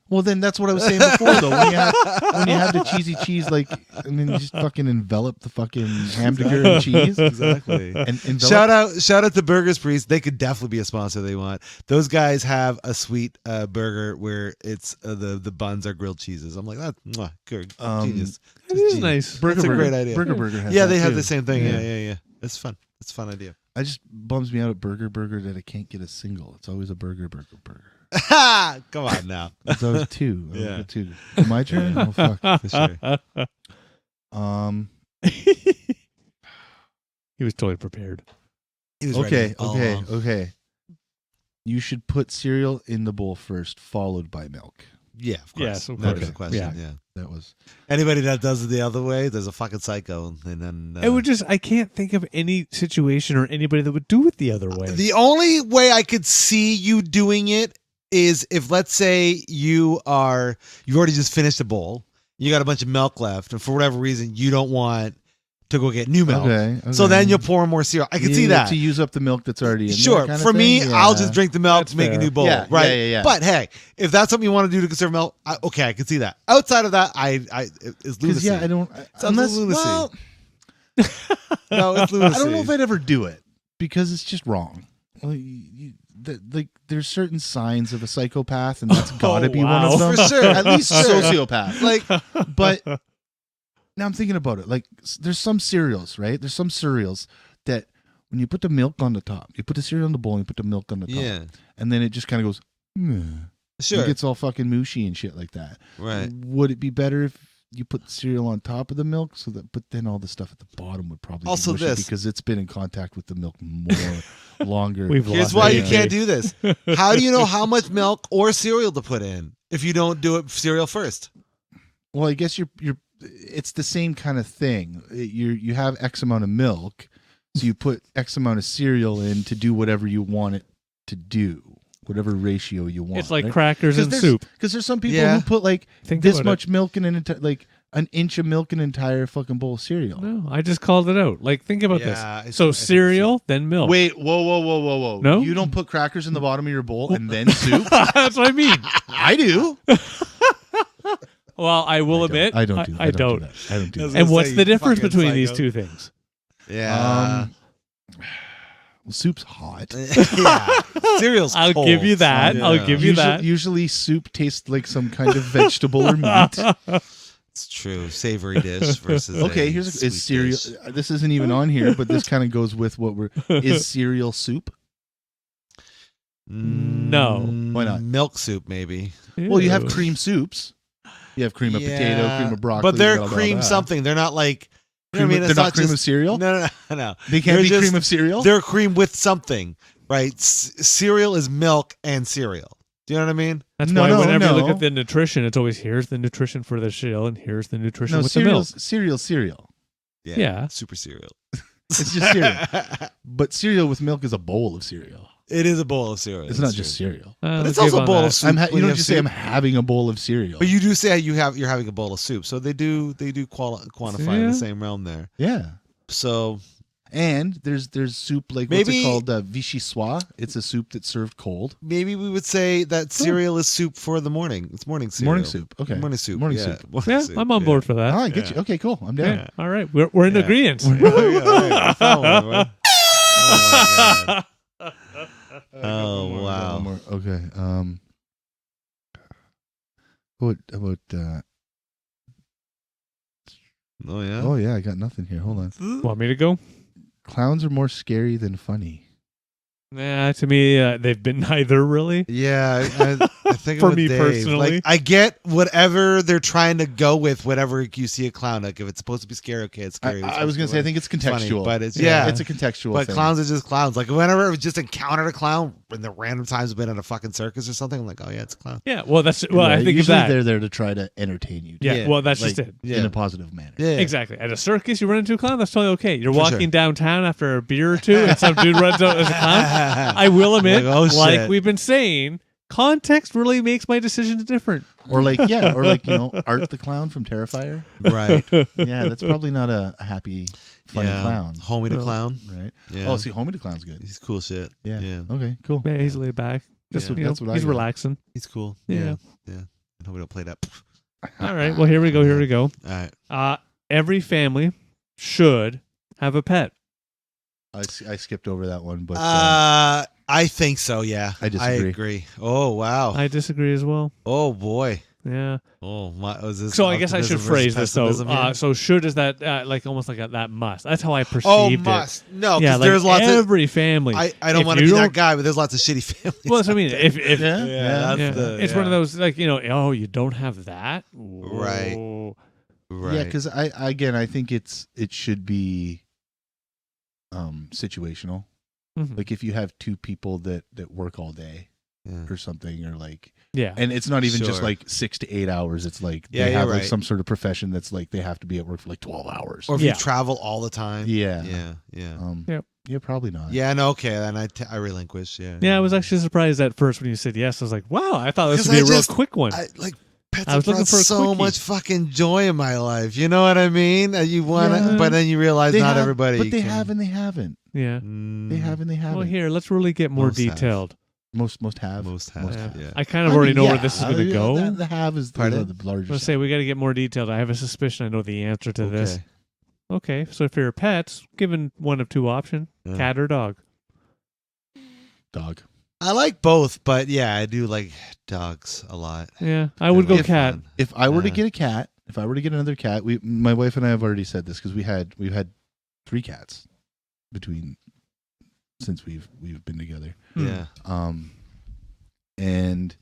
S3: Well, then that's what I was saying before, though. When you have the cheesy cheese, like, and then you just fucking envelop the fucking hamburger in cheese.
S1: Exactly.
S3: And
S1: Shout out to Burgers Priest. They could definitely be a sponsor if they want. Those guys have a sweet burger where it's the buns are grilled cheeses. I'm like, that's good. Genius.
S2: It is nice.
S3: Burger
S1: That's a
S3: Burger,
S1: great idea.
S3: Burger has
S1: Yeah,
S3: that
S1: they have
S3: too.
S1: the same thing.
S3: Yeah.
S1: Yeah. It's fun. It's a fun idea.
S3: I just bums me out at Burger that I can't get a single. It's always a burger.
S1: Come on now.
S3: It's always two.
S1: Yeah.
S3: Two. My turn? Oh fuck.
S1: For sure.
S2: He was totally prepared.
S1: He was ready all along.
S3: Okay. You should put cereal in the bowl first, followed by milk.
S1: Yeah, of course.
S2: Yes, of
S1: That
S2: course.
S1: is a question.
S2: Yeah.
S1: Yeah.
S3: That was
S1: Anybody that does it the other way, there's a fucking psycho. And then
S2: It would just, I can't think of any situation or anybody that would do it the other way.
S1: the only way I could see you doing it is if, let's say, you've already just finished a bowl You got a bunch of milk left, and for whatever reason, you don't want to go get new milk.
S3: Okay.
S1: So then you'll pour more cereal. I can see that.
S3: To use up the milk that's already in there.
S1: Sure.
S3: Kind
S1: For
S3: of
S1: me,
S3: thing?
S1: I'll just drink the milk
S2: That's
S1: to make a
S2: fair.
S1: new bowl.
S3: Yeah,
S1: Right.
S3: yeah.
S1: But hey, if that's something you want to do to conserve milk, okay, I can see that. Outside of that, it's lunacy.
S3: Yeah, I don't.
S1: Sounds
S3: Unless
S1: lunacy.
S3: well,
S1: No, it's lunacy.
S3: I don't know if I'd ever do it because it's just wrong. Like there's certain signs of a psychopath, and that's got to be one
S2: wow.
S3: of them.
S1: For sure.
S3: At least
S1: Sure.
S3: sociopath. But now I'm thinking about it. Like there's some cereals, right? There's some cereals that when you put the milk on the top, you put the cereal in the bowl, and you put the milk on the top,
S1: Yeah.
S3: and then it just kind of goes.
S1: Sure.
S3: It gets all fucking mushy and shit like that.
S1: Right.
S3: Would it be better if you put the cereal on top of the milk but then all the stuff at the bottom would probably
S1: Also
S3: be mushy
S1: this.
S3: because it's been in contact with the milk more longer.
S2: We've
S1: Here's
S2: lost
S1: why
S2: it.
S1: you can't do this. How do you know how much milk or cereal to put in if you don't do it cereal first?
S3: Well, I guess you're it's the same kind of thing. You have X amount of milk, so you put X amount of cereal in to do whatever you want it to do, whatever ratio you want.
S2: It's like
S3: right?
S2: crackers and soup.
S3: Because there's some people
S1: Yeah.
S3: who put like
S2: Think
S3: this
S2: about
S3: much milk in an inch of milk in an entire fucking bowl of cereal.
S2: No, I just called it out. Like, think about
S1: Yeah,
S2: this. So cereal, then milk.
S3: Wait, whoa.
S2: No?
S3: You don't put crackers in the bottom of your bowl and then soup?
S2: That's what I mean.
S3: I do.
S2: Well, I will admit,
S3: I don't do that.
S2: I don't.
S3: do that. I don't do
S1: That's
S3: that.
S2: And
S1: Say,
S2: what's
S1: you
S2: the difference
S1: fucking
S2: between these
S1: psycho.
S2: two things?
S1: Yeah.
S3: Well, soup's hot.
S1: Yeah. Cereal's
S2: I'll
S1: cold.
S2: give you that.
S1: Yeah.
S2: I'll give you that.
S3: Usually soup tastes like some kind of vegetable or meat.
S1: It's true. Savory dish versus
S3: Okay,
S1: a
S3: is
S1: sweet
S3: cereal.
S1: dish.
S3: This isn't even on here, but this kind of goes with is cereal soup?
S2: No.
S3: Why not?
S1: Milk soup, maybe.
S3: Well, you have
S2: Ew.
S3: cream soups. You have cream of potato,
S1: Yeah,
S3: cream of broccoli.
S1: but they're
S3: you got all
S1: cream
S3: that.
S1: something. They're not like. You know
S3: Cream
S1: what I mean?
S3: they're
S1: It's
S3: not cream
S1: just,
S3: of cereal?
S1: No.
S3: They can't
S1: They're
S3: be
S1: just-
S3: cream of cereal?
S1: They're cream with something, right? Cereal is milk and cereal. Do you know what I mean?
S2: That's
S3: No,
S2: why
S3: no,
S2: whenever you look
S3: no.
S2: at the nutrition, it's always here's the nutrition for the cereal and here's the nutrition
S3: No,
S2: with the milk.
S3: cereal.
S2: Yeah.
S1: Super cereal.
S3: It's just cereal. But cereal with milk is a bowl of cereal.
S1: It is a bowl of cereal.
S3: It's
S1: that's
S3: not just
S1: true.
S3: cereal.
S1: But
S2: I'll
S1: it's
S2: give
S1: also a
S2: on
S1: bowl
S2: that.
S1: of soup.
S3: You
S1: when
S3: don't
S1: have
S3: just say
S1: soup.
S3: I'm having a bowl of cereal.
S1: But you do say you're having a bowl of soup, so they do quantify in
S2: Yeah.
S1: the same realm there.
S3: Yeah.
S1: So
S3: And there's soup like
S1: Maybe-
S3: what's it called? Vichy soie. It's a soup that's served cold.
S1: maybe we would say that cereal is soup for the morning. It's morning cereal.
S3: Morning soup. Okay.
S1: Morning soup.
S3: Morning
S1: yeah.
S3: soup.
S1: Morning
S2: Yeah,
S1: soup,
S2: I'm on
S1: yeah.
S2: board for that.
S3: Ah, I get you. Okay, cool. I'm down.
S2: Yeah. All right. We're in
S1: Yeah.
S2: agreement.
S1: Yeah, yeah, following, bro. Oh my god. Oh
S3: One
S1: wow.
S3: more. Okay. What about?
S1: Oh yeah.
S3: Oh yeah, I got nothing here. Hold on.
S2: Want me to go?
S3: Clowns are more scary than funny.
S2: Nah, to me, they've been neither really.
S1: Yeah, I think
S2: For
S1: I'm with
S2: me
S1: Dave.
S2: personally.
S1: Like, I get whatever they're trying to go with. Whatever you see a clown, like if it's supposed to be scary, okay, it's scary.
S3: I was gonna say I think it's
S1: funny,
S3: contextual,
S1: but it's
S3: it's a contextual.
S1: But
S3: thing.
S1: clowns are just clowns. Like whenever I've just encountered a clown in the random times I've been at a fucking circus or something, I'm like, oh yeah, it's a clown.
S2: Yeah. Well, that's well.
S3: Yeah,
S2: I think of
S3: usually
S2: that.
S3: they're there to try to entertain you.
S2: Yeah.
S1: Yeah,
S2: Well, that's
S3: like,
S2: just it.
S1: Yeah.
S3: in a positive manner.
S1: Yeah,
S2: Exactly. At a circus, you run into a clown. That's totally okay. You're
S1: For
S2: walking
S1: sure.
S2: downtown after a beer or two, and some dude runs out as a clown. I will admit,
S1: Like, oh,
S2: like
S1: shit.
S2: we've been saying, context really makes my decisions different.
S3: Or like Art the Clown from Terrifier.
S1: Right.
S3: Yeah, that's probably not a happy, funny
S1: yeah.
S3: clown,
S1: Homie the
S2: No.
S1: clown.
S3: right?
S1: Yeah.
S3: Oh, see, Homie the Clown's good.
S1: He's cool shit.
S3: Yeah.
S1: Yeah.
S3: Okay, cool.
S2: Yeah, he's laid back. Just,
S1: Yeah.
S2: you know,
S3: That's what I
S2: he's
S3: got.
S2: relaxing.
S1: He's cool.
S2: Yeah.
S1: Yeah. I hope we don't play that.
S2: All right. Well, here we go. Here we go.
S1: All right.
S2: Every family should have a pet.
S3: I skipped over that one, but
S1: I think so. Yeah.
S3: I disagree.
S1: agree. Oh wow.
S2: I disagree as well.
S1: Oh boy.
S2: Yeah.
S1: Oh my. Was this
S2: So I guess I should
S1: optimism
S2: phrase
S1: versus
S2: this though.
S1: pessimism here?
S2: So should is that like almost like that must. That's how I perceived
S1: Oh,
S2: it.
S1: must. No, because
S2: Yeah, like
S1: there's lots of.
S2: every family.
S1: I don't
S2: if
S1: want to
S2: you
S1: be that
S2: don't-
S1: guy, but there's lots of shitty families.
S2: Well, that's what I mean. If
S3: yeah,
S1: that's
S2: yeah,
S1: the-
S2: it's one of
S1: yeah.
S2: those like oh you don't have that
S1: Right.
S2: Whoa.
S1: Right.
S3: yeah, because I think it should be situational.
S2: Mhm.
S3: Like if you have two people that work all day
S1: Yeah.
S3: or something, or like,
S2: Yeah.
S3: and it's not even just
S1: Sure.
S3: like 6 to 8 hours. It's like
S1: Yeah,
S3: they
S1: you're
S3: have like
S1: right.
S3: some sort of profession that's like they have to be at work for like 12 hours.
S1: Or if
S2: Yeah.
S1: you travel all the time.
S3: Yeah.
S1: Yeah.
S2: Yep.
S3: Yeah, probably not.
S1: Yeah. No. Okay. Then I relinquish. Yeah.
S2: Yeah, I was actually surprised at first when you said yes. I was like, wow, I thought this
S1: Because
S2: would be
S1: I
S2: a real
S1: just-
S2: quick one.
S1: I like Pets
S2: I was
S1: have
S2: looking
S1: brought
S2: for a
S1: so
S2: quickie.
S1: much fucking joy in my life. You know what I mean? You wanna, but then you realize
S3: They
S1: not
S3: have,
S1: everybody.
S3: but they
S1: can.
S3: have and they haven't.
S2: Yeah.
S3: They have and they haven't.
S2: Well, here, let's really get more
S1: Most have.
S2: detailed.
S3: Most have.
S1: Most have.
S2: Yeah.
S1: Yeah.
S2: I kind of already know where this is going to go.
S3: The have is the
S1: Pardon?
S3: largest.
S2: Let's say we got to get more detailed. I have a suspicion I know the answer to this.
S1: Okay.
S2: Okay, so for your pets, given one of two options,
S1: Yeah.
S2: cat or dog.
S3: Dog.
S1: I like both, but yeah, I do like dogs a lot.
S2: Yeah, I would go
S1: They're
S2: cat.
S1: fun.
S3: If I were to
S1: Yeah.
S3: get a cat, if I were to get another cat, my wife and I have already said this because we've had 3 cats since we've been together.
S1: Yeah.
S3: And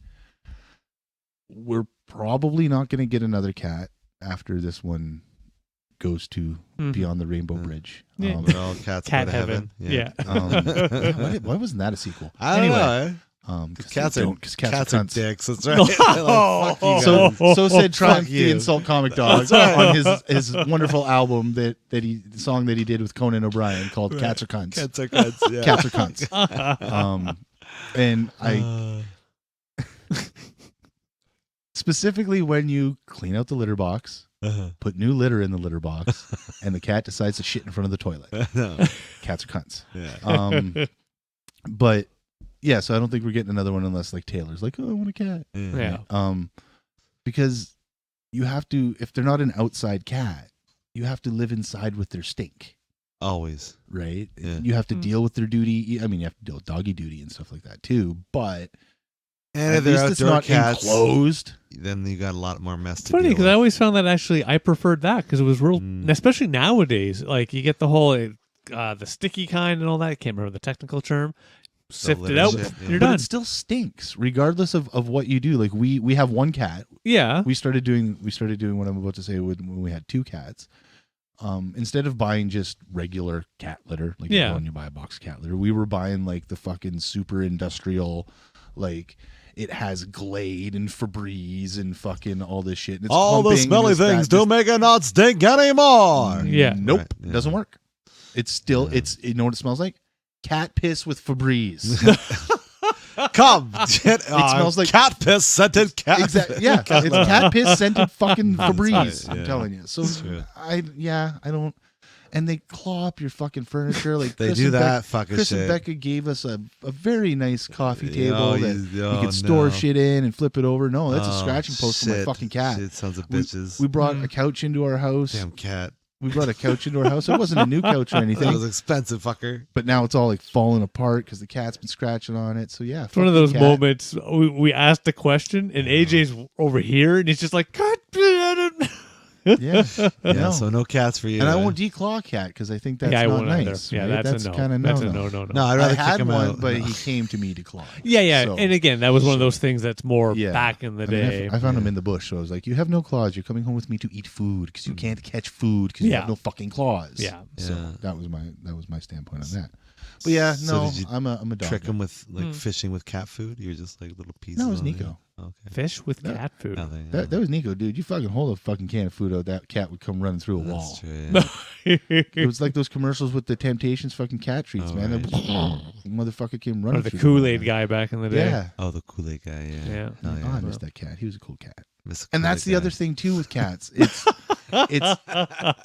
S3: we're probably not going to get another cat after this one goes to
S2: Mhm.
S3: Beyond the Rainbow Bridge.
S2: Yeah.
S1: But all cats
S2: Cat
S1: go to
S2: heaven.
S1: heaven.
S3: Yeah, why wasn't that a sequel?
S1: I don't
S3: Anyway,
S1: know.
S3: Because
S1: Cats are
S3: cats are cunts.
S1: dicks. That's right. Like, fuck you
S3: So
S1: guys.
S3: so said Triumph
S1: Fuck
S3: the
S1: you.
S3: Insult Comic Dog on his wonderful album the song that he did with Conan O'Brien called Cats Are Cunts.
S1: Cats are cunts. Yeah.
S3: Cats Are Cunts. And I specifically when you clean out the litter box, put new litter in the litter box, and the cat decides to shit in front of the toilet.
S1: No.
S3: Cats are cunts.
S1: Yeah.
S3: But yeah, so I don't think we're getting another one unless like Taylor's like, oh, I want a cat.
S2: Yeah.
S3: Because you have to, if they're not an outside cat, you have to live inside with their stink,
S1: Always.
S3: right?
S1: Yeah.
S3: You have to deal with their duty. I mean, you have to deal with doggy duty and stuff like that too. But
S1: And
S3: at
S1: if they're
S3: least it's
S1: outdoor
S3: not
S1: cats,
S3: enclosed.
S1: then you got a lot more mess
S2: It's
S1: to
S2: funny
S1: deal
S2: because
S1: with.
S2: I always found that actually I preferred that because it was real,
S1: Mm.
S2: especially nowadays. Like you get the whole the sticky kind and all that. I can't remember the technical term. Sift it
S1: litter
S2: out,
S1: shit,
S2: and
S1: yeah.
S2: you're
S3: But
S2: done.
S3: it still stinks, regardless of what you do. Like we have one cat.
S2: Yeah,
S3: We started doing what I'm about to say when we had 2 cats. Instead of buying just regular cat litter, like
S2: Yeah.
S3: when you buy a box of cat litter, we were buying like the fucking super industrial, like it has Glade and Febreze and fucking all this shit. And it's
S1: All the
S3: clumping and
S1: smelly
S3: this, that,
S1: things
S3: this-
S1: don't make it not stink anymore.
S2: Yeah.
S3: Nope.
S1: Right, yeah.
S3: Doesn't work. It's still
S1: Yeah.
S3: it's you know what it smells like? Cat piss with Febreze.
S1: Come, it
S3: smells like-
S1: cat piss scented cat.
S3: Exactly. Yeah, it's cat piss scented fucking
S1: That's
S3: Febreze.
S1: right,
S3: I'm
S1: yeah.
S3: telling you. So
S1: That's true.
S3: I don't. And they claw up your fucking furniture. Like
S1: They
S3: Chris
S1: do
S3: and
S1: that fucking
S3: Chris
S1: shit.
S3: and Becca gave us a very nice coffee table
S1: Oh,
S3: that
S1: you
S3: you could store
S1: no.
S3: shit in and flip it over. No, that's a
S1: Oh,
S3: scratching post for my
S1: shit.
S3: fucking cat.
S1: Shit, sons of
S3: We-
S1: bitches.
S3: We brought a couch into our house.
S1: Damn cat.
S3: We brought a couch into our house. It wasn't a new couch or
S1: That
S3: anything,
S1: was expensive, fucker.
S3: but now it's all like falling apart because the cat's been scratching on it. So yeah,
S2: it's one of
S3: fuck you,
S2: those
S3: cat.
S2: moments we asked a question and AJ's over here and he's just like, God,
S3: Yeah,
S1: Yeah,
S3: no.
S1: so no cats for you.
S3: And I
S1: eh?
S3: won't declaw cat because I think that's
S2: yeah, I
S3: not
S2: won't
S3: nice.
S2: either. Yeah,
S3: right?
S2: that's a no.
S3: kind of
S2: That's
S3: no.
S2: a no.
S1: No, I'd
S3: I
S1: rather kick
S3: had
S1: him
S3: one,
S1: out.
S3: but
S1: No.
S3: he came to me to claw.
S2: Yeah.
S3: So-
S2: And again, that was one of those things that's more
S3: Yeah.
S2: back in the
S3: I mean,
S2: day.
S3: I found him in the bush, so I was like, "You have no claws. You're coming home with me to eat food because you can't catch food because you
S2: Yeah.
S3: have no fucking claws."
S2: Yeah.
S3: So
S1: Yeah.
S3: that was my standpoint on that. But yeah,
S1: So
S3: no,
S1: did you
S3: I'm a dog.
S1: Trick
S3: guy.
S1: him with like
S2: Hmm.
S1: fishing with cat food. You're just like little pieces.
S3: No, it was
S1: on
S3: Nico.
S1: Okay.
S2: Fish with
S3: That-
S2: cat food.
S1: Nothing.
S3: That was Nico, dude. You fucking hold a fucking can of food out, that cat would come running through a wall.
S1: That's true. Yeah.
S3: It was like those commercials with the Temptations fucking cat treats,
S1: Oh,
S3: man.
S1: right.
S3: The motherfucker came running
S2: Or the
S3: through
S2: Kool-Aid
S3: wall,
S2: guy back in the
S3: man.
S2: day.
S3: Yeah.
S1: Oh, the Kool-Aid guy. Yeah.
S2: Yeah.
S1: Oh,
S3: Oh,
S1: yeah.
S3: I missed that cat. He was a cool cat.
S1: Miss
S3: And that's the
S1: Kool-Aid
S3: other
S1: guy.
S3: thing too with cats. It's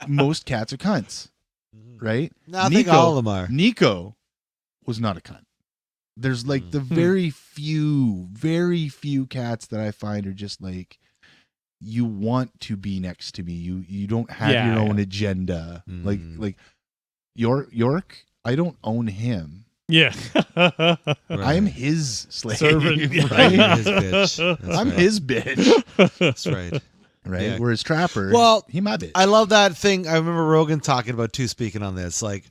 S3: most cats are cunts, right?
S1: No, I think all of them are.
S3: Nico was not a cunt. There's like the very few cats that I find are just like, you want to be next to me. You don't have
S2: Yeah,
S3: your own
S2: yeah.
S3: agenda.
S1: Mm.
S3: Like York, I don't own him.
S2: Yeah.
S3: I'm his slave.
S2: Servant, yeah.
S3: Right?
S1: You're his bitch. That's
S3: I'm
S1: right.
S3: his bitch.
S1: That's right.
S3: Right?
S1: Yeah.
S3: Whereas Trapper,
S1: Well,
S3: he my bitch.
S1: I love that thing. I remember Rogan talking about too, speaking on this. Like,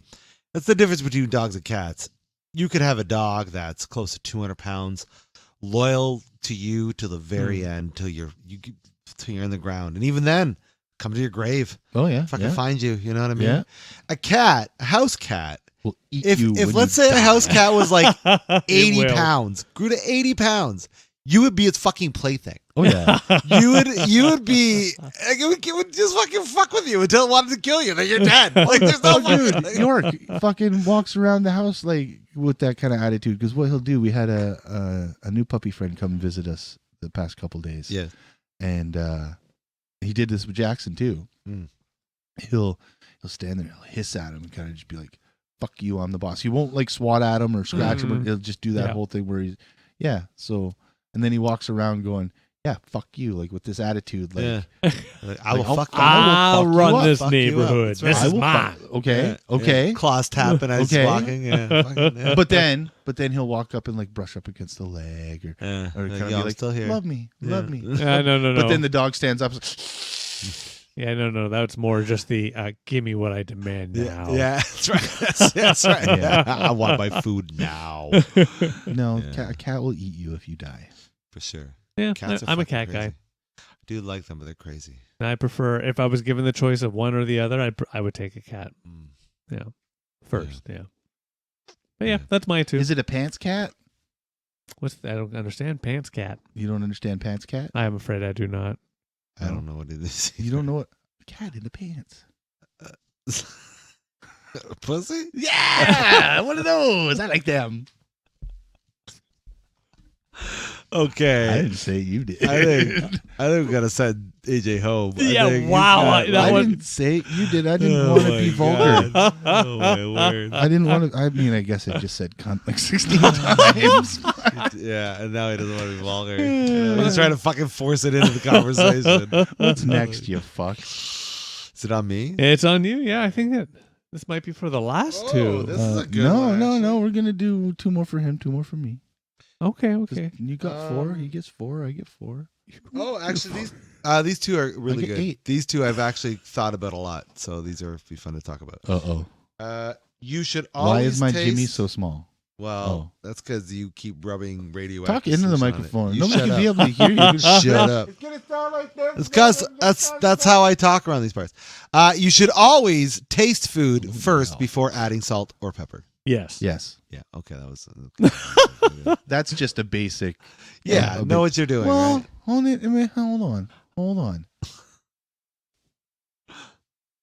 S1: that's the difference between dogs and cats. You could have a dog that's close to 200 pounds, loyal to you to the very end, till you're in the ground, and even then, come to your grave,
S3: oh yeah.
S1: fucking
S3: yeah.
S1: find you. You know what I mean?
S3: Yeah.
S1: A cat, a house cat.
S3: Will eat
S1: If
S3: you when
S1: let's
S3: you
S1: say a
S3: die.
S1: house cat was like
S2: It
S1: 80
S2: will.
S1: pounds, grew to 80 pounds, you would be its fucking plaything.
S3: Oh yeah.
S1: You would be like, it would just fucking fuck with you until it wanted to kill you. Then you're dead. Like there's no
S3: Oh,
S1: fucking
S3: dude, York fucking walks around the house like with that kind of attitude. Because what he'll do, we had a new puppy friend come visit us the past couple days.
S1: Yeah.
S3: and he did this with Jackson too.
S1: Mm.
S3: He'll stand there, he'll hiss at him, and kind of just be like, "Fuck you, I'm the boss." He won't like swat at him or scratch him. He'll just do that whole thing where he's So, and then he walks around going, "Yeah, fuck you," like with this attitude, like,
S1: Like, I will fuck you
S2: I'll
S1: up.
S2: run this
S1: Fuck you up.
S2: neighborhood.
S1: That's right.
S2: This
S3: I
S2: is
S3: will
S2: mine.
S3: Okay,
S1: Yeah,
S3: okay.
S1: yeah. Claws tapping as he's
S3: Okay.
S1: walking. Yeah, fucking, yeah.
S3: But then he'll walk up and like brush up against the leg or
S1: Yeah.
S3: kind
S1: Like,
S3: of
S1: yo,
S3: be
S1: I'm
S3: like,
S1: still here.
S3: love me.
S2: Yeah, no.
S3: But then the dog stands up.
S2: Yeah, no. That's more just the give me what I demand now.
S1: Yeah, that's right. That's right.
S3: Yeah.
S1: I want my food now.
S3: No,
S1: Yeah.
S3: a cat will eat you if you die.
S1: For sure.
S2: Yeah,
S1: Cats are
S2: I'm a
S1: fucking
S2: cat
S1: crazy.
S2: guy.
S1: I do like them, but they're crazy.
S2: And I prefer, if I was given the choice of one or the other, I would take a cat.
S1: Mm.
S2: First, yeah. But yeah, that's my two.
S3: Is it a pants cat?
S2: I don't understand pants cat.
S3: You don't understand pants cat?
S2: I am afraid I do not.
S1: I don't know what it is.
S3: You don't know what? Cat in the pants.
S1: Pussy?
S3: Yeah, one of those. I like them.
S1: Okay.
S3: I didn't say you did.
S1: I think we gotta send AJ home.
S2: Yeah,
S1: I think
S2: wow,
S1: he's got,
S2: that
S3: I
S2: one-
S3: didn't say you did. I didn't
S1: Oh
S3: want to
S1: my
S3: be vulgar.
S1: God. Oh my word.
S3: I didn't want to. I mean, I guess I just said cunt like 16 times.
S1: Yeah, and now he doesn't want to be vulgar. He's trying to fucking force it into the conversation.
S3: What's next, you fuck?
S1: Is it on me?
S2: It's on you. Yeah, I think that this might be for the last two.
S1: this is a good
S3: no,
S1: one,
S3: no, no.
S1: actually.
S3: We're gonna do 2 more for him, 2 more for me.
S2: Okay.
S3: 'Cause you got 4. He gets 4. I get 4.
S1: Oh, actually, these two are really
S3: I get
S1: good.
S3: 8.
S1: These two I've actually thought about a lot, so these are be fun to talk about.
S3: Uh-oh.
S1: You should always
S3: Why is my
S1: taste...
S3: Jimmy so small?
S1: Well, that's because you keep rubbing radioactive.
S3: Talk into the
S1: solution on it.
S3: microphone.
S1: You
S3: Nobody
S1: shut
S3: can
S1: up.
S3: be able to hear you.
S1: Shut up.
S3: It's gonna sound like this.
S1: It's because that's how I talk around these parts. You should always taste food first before adding salt or pepper.
S2: Yes.
S3: Yes.
S1: Yeah. Okay. That was.
S3: That's just a basic.
S1: Yeah. Know what you're doing.
S3: Well,
S1: Right?
S3: hold on.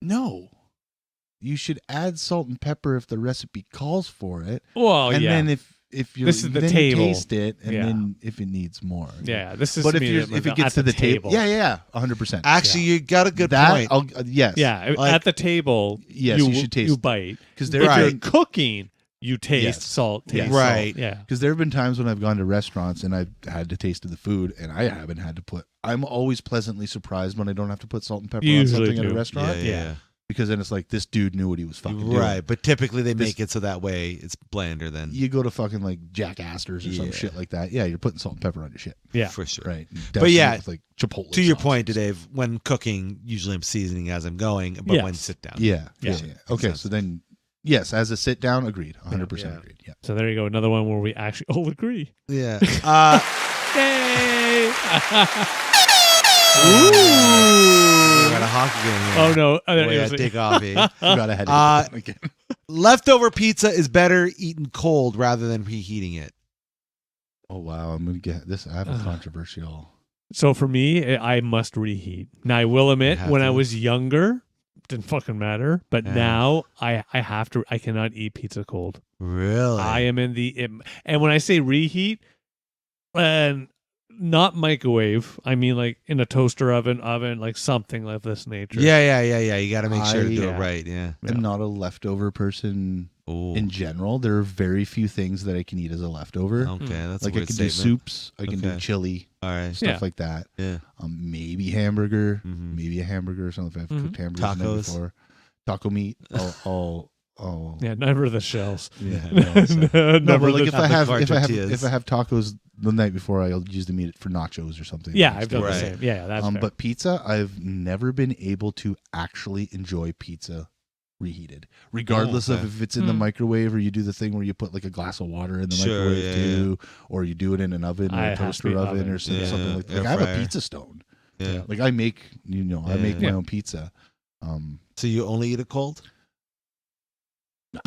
S3: No. You should add salt and pepper if the recipe calls for it.
S2: Well,
S3: and
S2: yeah.
S3: then if you're
S2: This is the
S3: then
S2: table.
S3: you taste it and
S2: Yeah.
S3: then if it needs more.
S2: Yeah, this is.
S3: But if
S2: me
S3: you
S2: that-
S3: if it
S2: at
S3: gets to the table. Yeah, 100%.
S1: Actually, you got a good
S3: that
S1: point.
S3: I'll, yes.
S2: Yeah,
S1: Like-
S2: at the table.
S3: Yes, you should taste
S2: You
S3: it.
S2: bite
S3: Because
S2: If
S3: there
S2: you're cooking, you taste
S3: Yes.
S2: salt. Taste
S3: Yes.
S2: salt.
S1: Right.
S2: Yeah.
S3: Because there have been times when I've gone to restaurants and I've had to taste the food and I haven't had to put. I'm always pleasantly surprised when I don't have to put salt and pepper on
S2: Usually
S3: something at a
S2: do.
S3: restaurant.
S1: Yeah.
S3: Because then it's like this dude knew what he was fucking doing.
S1: Right. But typically they
S3: This-
S1: make it so that way it's blander than.
S3: You go to fucking like Jack Astor's or some
S1: Yeah.
S3: shit like that. Yeah, you're putting salt and pepper on your shit.
S2: Yeah.
S1: For sure.
S3: Right.
S1: But yeah,
S3: with like Chipotle.
S1: To your
S3: sauce
S1: point,
S3: and
S1: Dave, when cooking, usually I'm seasoning as I'm going, but when
S2: Yes.
S1: sit down.
S3: stuff. Yeah.
S2: Yeah.
S3: Okay,
S1: sense.
S3: so then, yes, as a sit down, agreed. 100%
S1: Yeah.
S3: agreed. Yeah.
S2: So there you go. Another one where we actually all agree.
S1: Yeah.
S2: Yay!
S1: We got a hockey game here.
S2: Oh no!
S1: Boy, I take off. Eh?
S3: Forgot I had to
S1: Uh,
S3: hit that again.
S1: Leftover pizza is better eaten cold rather than reheating it.
S3: Oh, wow. I'm going to get this. I have a controversial.
S2: So for me, I must reheat. Now I will admit,
S1: have
S2: when
S1: to.
S2: I was younger, didn't fucking matter. But
S1: Yeah.
S2: now I have to. I cannot eat pizza cold.
S1: Really?
S2: I am in the and when I say reheat, and not microwave, I mean like in a toaster oven, like something of this nature.
S1: Yeah. You got to make sure to do
S2: Yeah.
S1: it right. Yeah.
S3: I'm not a leftover person
S1: Ooh.
S3: in general. There are very few things that I can eat as a leftover.
S1: Okay, that's
S3: Like
S1: a
S3: I
S1: weird
S3: can do
S1: statement.
S3: soups. I can do
S1: Okay.
S3: chili,
S1: All right.
S3: stuff
S2: Yeah.
S3: like that.
S1: Yeah.
S3: Maybe hamburger.
S1: Mhm.
S3: Maybe a hamburger or something. If I've cooked hamburgers in there
S1: Tacos.
S3: before. Taco meat. Oh.
S2: Yeah, never the shells.
S1: Yeah.
S2: No,
S3: No, but like
S2: the,
S3: if I have
S1: tortillas.
S3: if I have tacos the night before, I'll use the meat for nachos or something.
S2: yeah,
S3: Like
S2: I've done
S1: Right.
S2: the same. Yeah, that's fair.
S3: but pizza, I've never been able to actually enjoy pizza reheated, regardless of
S1: okay.
S3: if it's in the microwave or you do the thing where you put like a glass of water in the
S1: Sure,
S3: microwave
S1: yeah,
S3: too, or you do it in an oven or
S2: I
S3: a
S2: have to
S3: toaster
S2: be
S3: oven
S2: oven.
S3: or something,
S1: Yeah,
S3: something like that.
S1: air
S3: Like I have a
S1: fryer.
S3: pizza stone.
S1: Yeah.
S3: Like I make, I make my
S2: Yeah.
S3: own pizza.
S1: So you only eat it cold?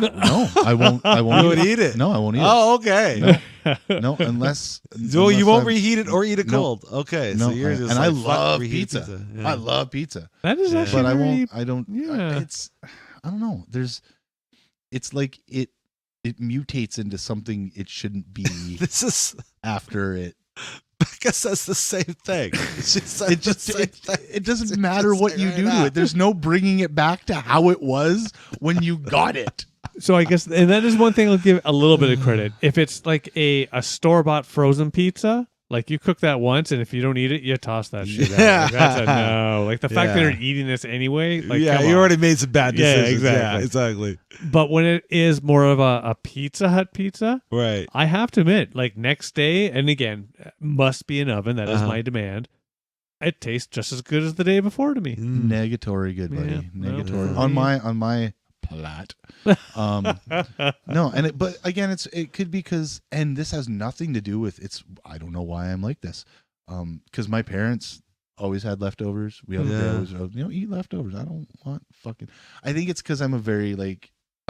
S3: No, I won't. I won't
S1: You would
S3: eat
S1: eat it?
S3: No, I won't eat
S1: Oh, okay.
S3: it. No, unless.
S1: So you
S3: unless
S1: won't
S3: I'm-
S1: reheat it or eat it
S3: No.
S1: cold. Okay.
S3: No,
S1: so you're just
S3: and
S1: like,
S3: I
S1: fuck
S3: love
S1: reheated
S3: pizza.
S1: Yeah.
S3: I love pizza.
S2: that is
S1: Yeah.
S2: actually
S3: But I
S2: very,
S3: won't. I don't.
S2: yeah.
S3: It's. I don't know. It's like it mutates into something it shouldn't be
S1: This is
S3: after it.
S1: Becca says the same thing. She said
S3: It
S1: the
S3: just
S1: same thing.
S3: it doesn't
S1: She
S3: matter
S1: just
S3: what
S1: said
S3: you
S1: right
S3: do
S1: now.
S3: to it. There's no bringing it back to how it was when you got it.
S2: So I guess, and that is one thing I'll give a little bit of credit. If it's like a store bought frozen pizza, like you cook that once, and if you don't eat it, you toss that shit out. Like, that's a no. Like the fact that
S1: Yeah.
S2: you're eating this anyway, like
S1: yeah,
S2: come
S1: you
S2: on.
S1: already made some bad
S2: Yeah,
S1: decisions. Yeah,
S2: exactly.
S1: exactly.
S2: But when it is more of a Pizza Hut pizza,
S1: Right.
S2: I have to admit, like next day, and again, must be an oven. That is
S1: Uh-huh.
S2: my demand. It tastes just as good as the day before to me.
S3: Negatory, good buddy.
S2: Yeah, no,
S3: Negatory
S2: for
S3: on
S2: me.
S3: my plat. No, and but again, it could be because, and this has nothing to do with I don't know why I'm like this. Because my parents always had leftovers. We always eat leftovers. I don't want fucking. I think it's because I'm I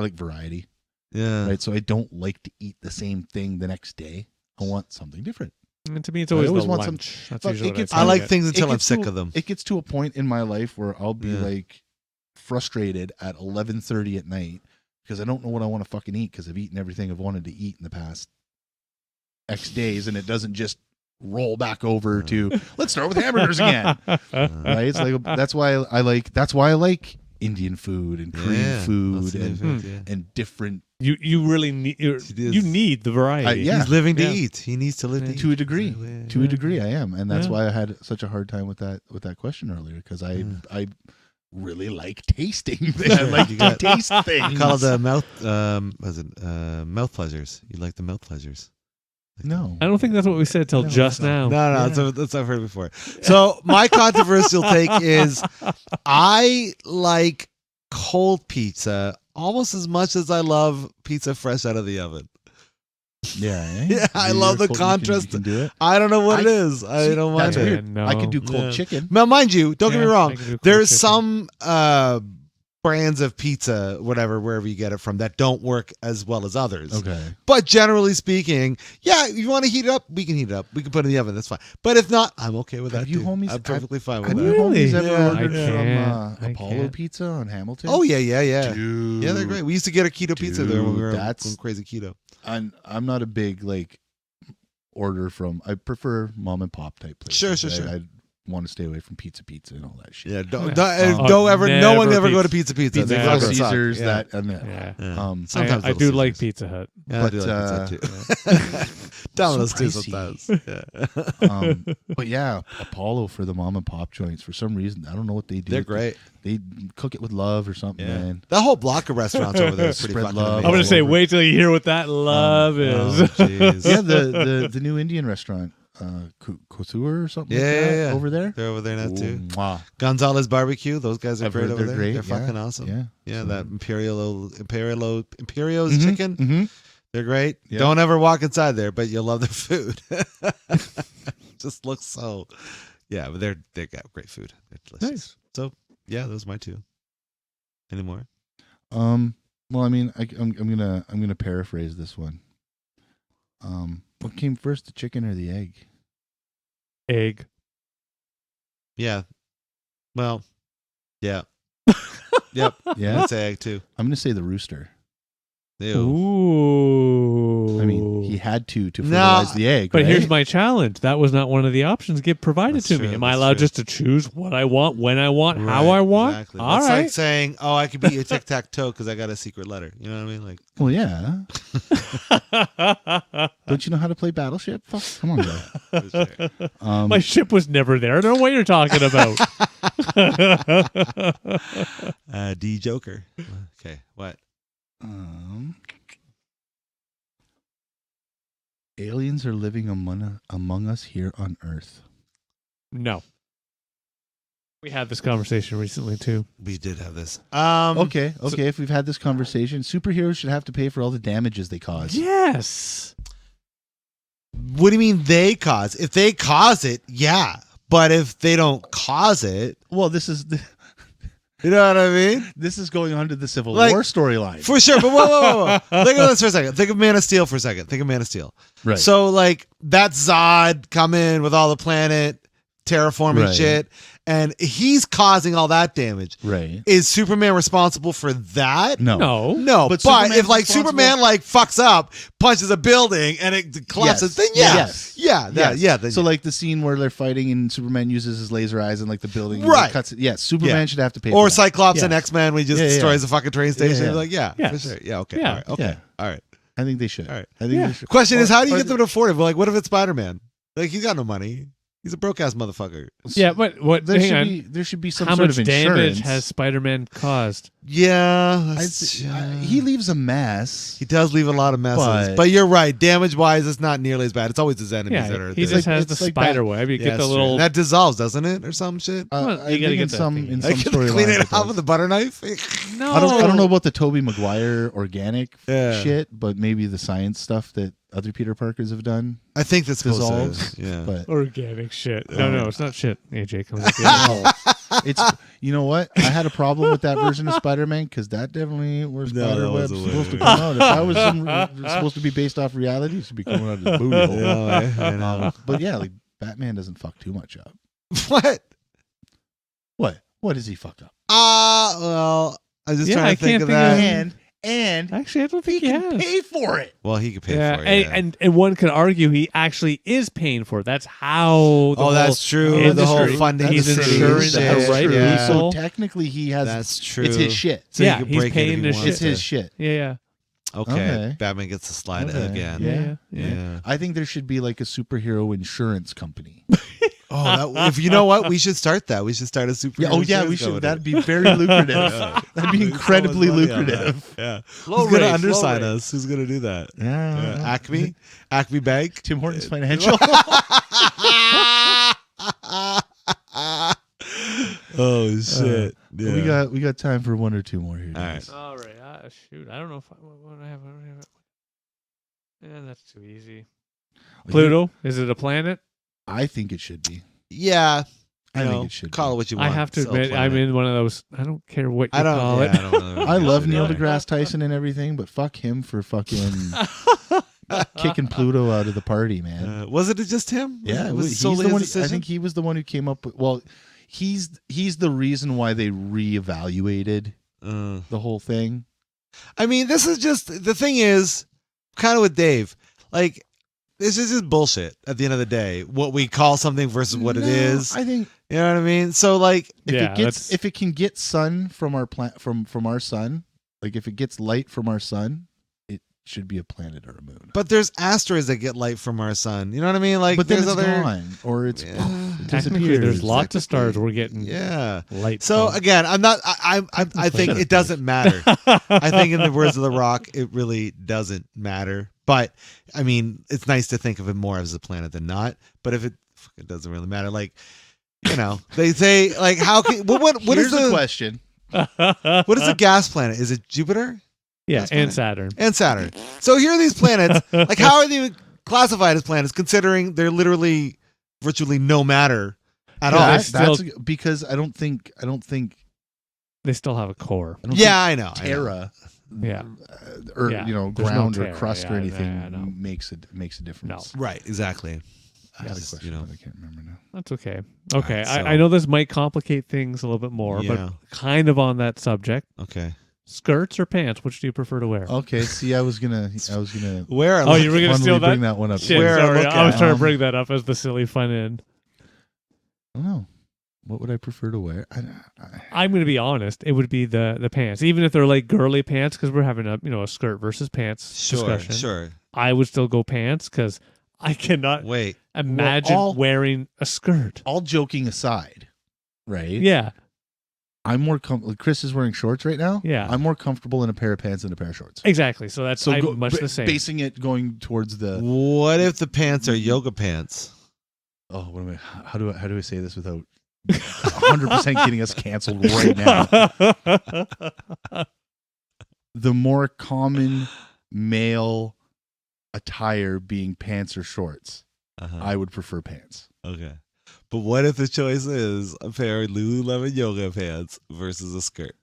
S3: like variety,
S1: Yeah.
S3: right? So I don't like to eat the same thing the next day. I want something different.
S2: And to me, it's
S3: I
S2: always
S3: always
S2: the
S3: want
S2: lunch. That's
S3: but
S2: usually
S3: it
S2: what
S3: gets-
S1: I like
S2: get.
S1: things
S3: It
S1: until I'm
S3: gets
S1: sick
S3: to-
S1: of them.
S3: It gets to a point in my life where I'll be
S1: Yeah.
S3: like frustrated at 11:30 at night because I don't know what I want to fucking eat because I've eaten everything I've wanted to eat in the past X days, and it doesn't just roll back over to let's start with hamburgers again. Right? It's like that's why I like Indian food and Korean
S1: Yeah,
S3: food
S1: lots of
S3: and
S1: different food, yeah.
S3: different
S2: You really need you need the variety.
S3: yeah.
S1: He's living to
S2: Yeah.
S1: eat. He needs to live to eat.
S3: to a degree.
S1: Yeah.
S3: To a degree, I am, and that's
S2: Yeah.
S3: why I had such a hard time with that question earlier because I really like tasting things. I like
S1: You
S3: to
S1: got-
S3: taste things.
S1: You call it the mouth pleasures. You like the mouth pleasures.
S3: No.
S2: I don't think that's what we said till
S3: No,
S2: just
S3: no.
S2: now.
S1: No, that's I've heard before. So my controversial take is I like cold pizza almost as much as I love pizza fresh out of the oven.
S3: Yeah, eh?
S1: Yeah, I
S3: You're
S1: love the
S3: cold- you can-
S1: contrast.
S3: You can do it.
S1: I don't know what it
S3: I-
S1: is. I
S3: See,
S1: don't mind
S3: that's
S1: it.
S3: weird.
S2: No.
S3: I could do cold
S1: Yeah.
S3: chicken.
S1: Now, mind you, don't get me
S2: Yeah,
S1: wrong.
S2: I can do cold
S1: There's
S2: chicken.
S1: some brands of pizza, whatever, wherever you get it from, that don't work as well as others.
S3: Okay.
S1: But generally speaking, yeah, if you want to heat it up, we can heat it up. We can put it in the oven. That's fine. But if not, I'm okay with that.
S3: Have you
S1: too.
S3: homies-
S1: I'm perfectly fine with
S3: Have
S1: that.
S3: you
S2: Really?
S3: homies ever
S1: Yeah.
S3: ordered
S2: I
S3: from
S2: can't. I
S3: Apollo
S2: can't.
S3: Pizza on Hamilton?
S1: Oh yeah.
S3: Dude.
S1: Yeah, they're great. We used to get a keto pizza there when we were
S3: Dude,
S1: going crazy keto.
S3: I'm not a big order from. I prefer mom and pop type places.
S1: Sure.
S3: I want to stay away from pizza and all that shit.
S1: Yeah,
S2: Yeah.
S1: don't ever. No one
S2: Never
S1: ever go to
S2: pizza.
S1: Pizza.
S3: Pizza
S1: They
S2: Never.
S3: Little
S1: fucking suck.
S3: Caesars.
S1: Yeah.
S3: That and
S2: Yeah.
S1: Sometimes
S2: I
S1: Little
S2: do like
S1: Caesars.
S2: Pizza Hut.
S1: Yeah, I do like pizza too. Domino's too
S3: So
S1: sometimes.
S3: pricey.
S1: Yeah.
S3: But yeah, Apollo for the mom and pop joints. For some reason, I don't know what they do.
S1: They're great.
S3: They cook it with love or something,
S1: Yeah.
S3: man.
S1: That whole block of restaurants over there is pretty
S3: Spread
S1: fucking
S3: love.
S1: amazing.
S2: I'm gonna
S3: all
S2: say,
S3: over.
S2: wait till you hear what that love is.
S1: Oh, jeez.
S3: Yeah, the new Indian restaurant, Couture or something.
S1: Yeah,
S3: like that,
S1: yeah.
S3: over there.
S1: They're over there now too.
S3: Ooh, mwah.
S1: Gonzalez Barbecue. Those guys are
S3: I've
S1: great
S3: heard
S1: over
S3: they're
S1: there.
S3: great,
S1: They're
S3: yeah.
S1: fucking awesome.
S3: Yeah.
S1: Yeah,
S3: So-
S1: that Imperial's chicken.
S3: Mm-hmm.
S1: They're great.
S3: Yeah.
S1: Don't ever walk inside there, but you'll love their food. Just looks so. Yeah, but they got great food. They're delicious.
S2: Nice.
S1: So yeah, those are my two. Any more?
S3: Well, I mean, I'm gonna paraphrase this one. What came first, the chicken or the egg?
S2: Egg.
S1: Yeah. Well. Yeah. Yep.
S3: Yeah,
S1: That's egg too.
S3: I'm gonna say the rooster.
S1: Ew.
S2: Ooh.
S3: I mean, he had to
S1: No,
S3: fertilize the egg.
S2: But
S3: right?
S2: here's my challenge. That was not one of the options get provided
S1: That's
S2: to
S1: true,
S2: me. Am I
S1: that's
S2: allowed
S1: true.
S2: just to choose what I want, when I want, how
S1: Right,
S2: I want?
S1: Exactly.
S2: All
S1: That's
S2: right.
S1: like saying, "Oh, I could beat you tic-tac-toe because I got a secret letter." You know what I mean? Like,
S3: Well, yeah. Don't you know how to play Battleship? Fuck, come on, guy.
S1: for sure.
S2: My ship was never there. I don't know what you're talking about.
S1: D Joker. Okay, what?
S3: Aliens are living among us here on Earth.
S2: No. We had this conversation recently too.
S1: We did have this.
S3: Okay. If we've had this conversation, superheroes should have to pay for all the damages they cause.
S2: Yes.
S1: What do you mean they cause? If they cause it, yeah. But if they don't cause it,
S3: Well, this is
S1: you know what I mean?
S3: this is going on to the Civil
S1: Like,
S3: War storyline.
S1: For sure. But whoa. Think of this for a second. Think of Man of Steel for a second. Think of Man of Steel.
S3: Right.
S1: So, like, that Zod come in with all the planet terraforming
S3: Right.
S1: shit, and he's causing all that damage.
S3: Right.
S1: Is Superman responsible for that?
S3: No.
S1: No, but
S3: Superman's
S1: if like
S3: responsible-
S1: Superman like fucks up, punches a building, and it collapses, then
S3: Yes.
S1: then
S3: So like the scene where they're fighting and Superman uses his laser eyes and like the building and
S1: Right.
S3: cuts it. Yes, Superman should have to pay.
S1: or
S3: for that.
S1: Cyclops and
S2: Yes.
S1: X-Men, we just
S3: Yeah, yeah,
S1: destroys
S3: yeah.
S1: the fucking train station.
S3: Yeah, yeah.
S1: Like, yeah,
S2: Yes.
S1: for sure. Yeah, okay.
S2: Yeah.
S1: All right. Okay.
S3: Yeah.
S1: All right.
S3: I think they should.
S1: All right.
S3: I think
S2: Yeah.
S3: they should.
S1: Question is, how do you
S3: Or
S1: get them to afford it? But like, what if it's Spider-Man? Like, he's got no money. He's a broke ass motherfucker.
S2: Yeah, but what?
S3: There should be some
S2: How
S3: sort
S2: much
S3: of
S2: damage
S3: insurance.
S2: has Spider-Man caused?
S1: Yeah,
S3: He leaves a mess.
S1: he does leave a lot of messes,
S3: But-
S1: but you're right. Damage wise, it's not nearly as bad. It's always his enemies that
S2: Yeah,
S1: are.
S2: he
S1: that
S2: just
S1: are-
S2: has the
S3: it's like
S2: spider web. You
S1: Yeah,
S2: get the
S1: it's true.
S2: little.
S1: That dissolves, doesn't it, or some shit?
S2: Well, you
S3: I
S2: gotta
S3: think
S2: get
S3: in
S2: that
S3: some
S2: thing.
S3: in
S1: I
S3: some
S1: can clean
S3: storylines.
S1: it off with a butter knife.
S2: No,
S3: I don't know about the Tobey Maguire organic
S1: Yeah.
S3: shit, but maybe the science stuff that other Peter Parkers have done.
S1: I think that's supposed
S3: Dissolves,
S1: to. Yeah.
S3: But
S2: organic shit.
S3: Oh.
S2: No, it's not shit. AJ comes with the
S3: it's you know what? I had a problem with that version of Spider-Man because that definitely was
S1: No, that
S3: spider webs
S1: wasn't
S3: supposed to
S1: what-
S3: come out. If I was supposed to be based off reality, it should be coming out of the booty hole.
S1: Yeah, I know.
S3: But yeah, like Batman doesn't fuck too much up.
S1: What?
S3: What has he fucked up?
S1: Well, I'm just
S2: Yeah,
S1: trying
S2: I
S1: to think
S2: can't
S1: of
S2: think
S1: that.
S2: of-
S3: And
S2: Actually, I don't
S3: he
S2: think he
S3: can
S2: has.
S3: pay for it.
S1: Well, he could pay
S2: Yeah,
S1: for it. Yeah.
S2: and one could argue he actually is paying for it. That's how. The
S1: Oh, that's true.
S2: industry-
S1: The whole funding
S2: He's
S1: the city
S2: insuring
S1: shit.
S2: the right
S1: Yeah.
S2: people.
S3: So technically, he has.
S1: That's true.
S3: It's his shit.
S1: So
S2: Yeah,
S1: he could
S2: he's
S1: break it
S2: paying
S1: if he
S2: the
S1: wants
S2: shit.
S3: It's his
S1: to.
S3: shit.
S2: Yeah.
S1: Okay.
S3: Okay.
S1: Batman gets to slide
S3: Okay.
S1: again.
S2: Yeah.
S1: Yeah.
S3: I think there should be like a superhero insurance company.
S1: Oh, if you know what, we should start that. We should start a super.
S3: Yeah. Oh yeah, we should. That'd be very lucrative. That'd be incredibly lucrative.
S1: Yeah.
S2: Low
S1: Who's gonna
S2: rates, low
S1: undersign
S2: rates.
S1: us? Who's gonna do that?
S3: Yeah.
S1: Acme Bank.
S3: Tim Hortons Financial.
S1: Oh shit! Yeah.
S3: We got time for one or two more here.
S1: All right.
S3: guys.
S2: All right. Shoot, I don't know if what I have. Yeah, that's too easy. Pluto, is it a planet?
S3: I think it should be.
S1: Yeah.
S3: I
S1: You
S3: think
S1: know,
S3: it should
S1: call
S3: be.
S1: it what you
S2: I
S1: want.
S2: have to
S1: Still a
S2: admit, I'm
S1: planet.
S2: in one of those. I don't care what you
S1: I don't.
S2: call
S1: Yeah,
S2: it.
S1: I don't really
S3: I love Neil
S1: consider
S3: deGrasse Tyson and everything, but fuck him for fucking kicking Pluto out of the party, man.
S1: that. Was it just him?
S3: Yeah,
S1: was it
S3: he's
S1: solely
S3: the
S1: his
S3: one. I
S1: decision?
S3: think he was the one who came up with. Well, he's the reason why they reevaluated the whole thing.
S1: I mean, this is just the thing is kind of with Dave. Like, this is just bullshit at the end of the day. What we call something versus what it
S3: No,
S1: is.
S3: I think
S1: You know what I mean? So, like,
S3: if it can get sun from our from our sun, like if it gets light from our sun, it should be a planet or a moon.
S1: but there's asteroids that get light from our sun. You know what I mean? Like,
S3: But then
S1: there's
S3: it's
S1: other.
S3: gone, or it's
S1: Yeah.
S3: it
S2: Technically,
S3: disappears.
S2: there's lots of stars we're getting
S1: Yeah.
S2: light.
S1: So
S2: from.
S1: again, I'm not. I think it doesn't matter. I think, in the words of The Rock, it really doesn't matter. But I mean, it's nice to think of it more as a planet than not. But if it doesn't really matter, like, you know, they say like, how can what
S3: Here's
S1: is the
S3: question?
S1: what is a gas planet? Is it Jupiter
S2: yeah,
S1: That's
S2: and
S1: fine.
S2: Saturn.
S1: and Saturn? So here are these planets. Like, how are they classified as planets, considering they're literally virtually no matter at all?
S3: That's because I don't think
S2: They still have a core.
S1: Yeah, I know.
S3: Terra,
S2: Yeah.
S3: or
S2: Yeah.
S3: you know,
S2: There's no
S3: ground
S2: Terra,
S3: or crust or
S2: yeah,
S3: anything
S2: yeah, I know.
S3: makes a difference.
S1: Right, exactly.
S3: I had a
S1: Just,
S3: question,
S1: you know.
S3: but I can't remember now.
S2: That's okay. Okay,
S1: Alright, so-
S2: I know this might complicate things a little bit more,
S1: Yeah.
S2: but kind of on that subject.
S1: Okay.
S2: Skirts or pants? Which do you prefer to wear?
S3: Okay, see, I was gonna
S1: Where?
S2: Oh, you were gonna
S3: funnily
S2: steal that?
S3: bring that one up.
S2: Shit,
S1: Where I
S2: sorry.
S1: look
S2: I was
S1: at,
S2: trying to bring that up as the silly fun end.
S3: I don't know. What would I prefer to wear?
S2: I'm going to be honest. It would be the pants, even if they're like girly pants, because we're having a skirt versus pants discussion.
S1: Sure.
S2: I would still go pants because I cannot
S1: Wait.
S2: imagine wearing a skirt.
S3: All joking aside, right?
S2: Yeah,
S3: I'm more Chris is wearing shorts right now.
S2: Yeah.
S3: I'm more comfortable in a pair of pants than a pair of shorts.
S2: exactly. So that's much the same.
S3: Basing it going towards the
S1: What if the pants are yoga pants?
S3: oh, what am I? How do I say this without 100% getting us canceled right now? The more common male attire being pants or shorts, I would prefer pants.
S1: Okay. But what if the choice is a pair of Lululemon yoga pants versus a skirt?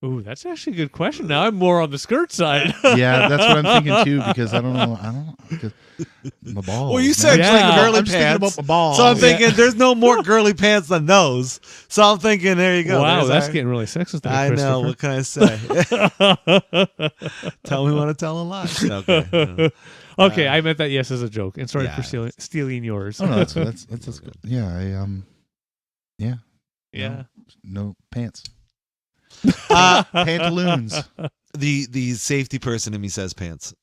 S2: Ooh, that's actually a good question. Now I'm more on the skirt side.
S3: Yeah, that's what I'm thinking too, because I don't know. Because my balls.
S1: Well, you
S3: man.
S1: said
S2: Yeah.
S1: like girly
S3: I'm just thinking
S1: pants.
S3: about my balls.
S1: So I'm thinking there's no more girly pants than those. So I'm thinking there you go.
S2: Wow,
S1: There's
S2: that's
S1: our-
S2: getting really sexist there,
S1: I know. What can I say?
S2: Christopher.
S1: Tell me when to tell a lie. Okay.
S2: Okay, I meant that yes as a joke, and sorry
S1: Yeah.
S2: for stealing yours.
S3: Oh no, that's good. Yeah,
S2: yeah.
S3: no pants,
S1: Uh,
S3: pantaloons.
S1: the safety person in me says pants.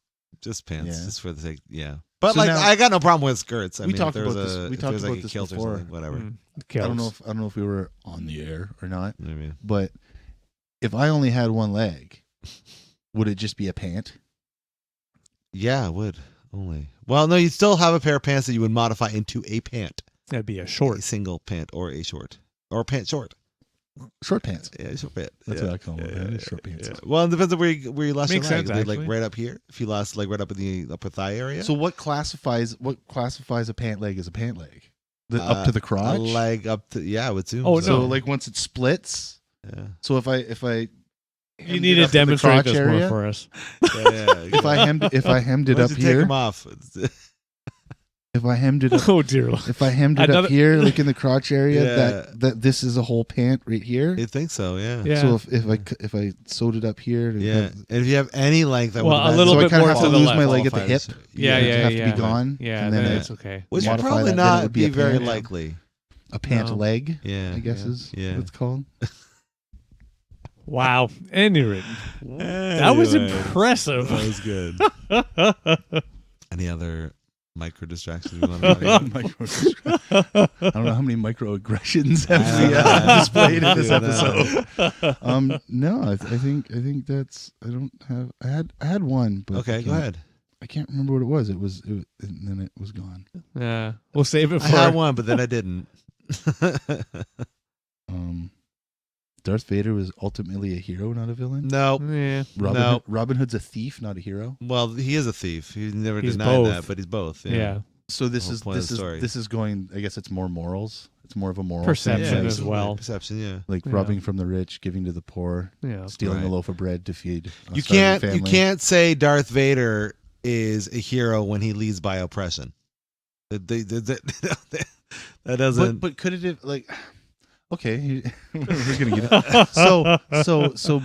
S1: Just pants.
S3: Yeah.
S1: Just for the sake. Yeah. But
S3: So
S1: like
S3: now-
S1: I got no problem with skirts. I
S3: We
S1: mean,
S3: talked
S1: if there's
S3: about this-
S1: a-
S3: we
S1: if
S3: talked
S1: there's like
S3: about
S1: a
S3: this
S1: kilt or
S3: before.
S1: something, whatever.
S3: I don't know if we were on the air or not,
S1: I mean,
S3: but if I only had one leg, would it just be a pant?
S1: yeah, it would only. Well, no, you'd still have a pair of pants that you would modify into a pant,
S2: That'd be a
S1: a
S2: short.
S1: single pant or a short or a pant short.
S3: Short pants.
S1: Yeah, short pant.
S3: That's
S1: yeah.
S3: what I call them. Short pants.
S1: Yeah. Well, it depends on where you lost
S2: Makes
S1: your leg.
S2: sense,
S1: Is it, like
S2: actually.
S1: right up here. If you lost like right up in the upper thigh area.
S3: So what classifies a pant leg as a pant leg? Up to the crotch?
S1: A leg up to I would assume.
S2: Oh,
S3: So
S2: no.
S3: like once it splits.
S1: Yeah.
S3: So if I
S2: You need to demonstrate this more for us.
S3: If I hemmed it
S1: Why
S3: up
S1: don't you take
S3: here,
S1: them off.
S3: if I hemmed it up,
S2: Oh dear Lord.
S3: if I hemmed it
S2: Another-
S3: up here, like in the crotch area,
S1: Yeah.
S3: that this is a whole pant right here.
S1: I think so. Yeah.
S2: Yeah.
S3: So if I sewed it up here, it'd
S1: Yeah.
S3: have-
S1: And if you have any length, that
S2: Well,
S1: would
S2: a little
S3: so I
S2: bit
S3: kind
S2: more
S3: of have
S2: to
S3: to
S2: the
S3: lose
S2: left.
S3: my leg at the hip.
S2: Yeah,
S3: it'd
S2: yeah,
S3: have
S2: yeah.
S3: to be gone.
S2: Yeah,
S3: and
S2: then
S3: then
S2: it's okay.
S1: Which would
S3: modify
S1: probably
S3: that, then it
S1: not
S3: would
S1: be
S3: a
S1: very
S3: pant.
S1: likely.
S3: a pant
S2: No.
S3: leg.
S1: Yeah.
S3: I guess
S1: yeah,
S3: is
S1: yeah.
S3: what it's called.
S2: Wow. Anyway, that was
S1: Anyway,
S2: impressive.
S1: That was good. Any other micro distractions you want to
S3: I don't know how many microaggressions have we displayed in this episode. No, I think that's. I don't have. I had one, but
S1: Okay, go ahead.
S3: I can't remember what it was. It was, and then it was gone.
S2: Yeah, we'll save it
S1: I
S2: for.
S1: had one, but then I didn't.
S3: Darth Vader was ultimately a hero, not a villain.
S1: No.
S2: Yeah.
S3: Robin Hood's a thief, not a hero.
S1: Well, he is a thief. He never
S2: He's
S1: denied
S2: both.
S1: that, but he's both.
S2: Yeah.
S3: So this
S1: The whole
S3: is
S1: point of
S3: this
S1: the
S3: is
S1: story.
S3: this is going. I guess it's more morals. It's more of a moral
S2: Perception
S3: thing,
S2: as well.
S1: Perception, yeah.
S3: like
S2: Yeah.
S3: robbing from the rich, giving to the poor,
S2: Yeah.
S3: stealing
S1: Right.
S3: a loaf of bread to feed. A
S1: You
S3: starving
S1: can't
S3: family.
S1: say Darth Vader is a hero when he leads by oppression. That doesn't.
S3: But could it have like? Okay, we're gonna get it. So,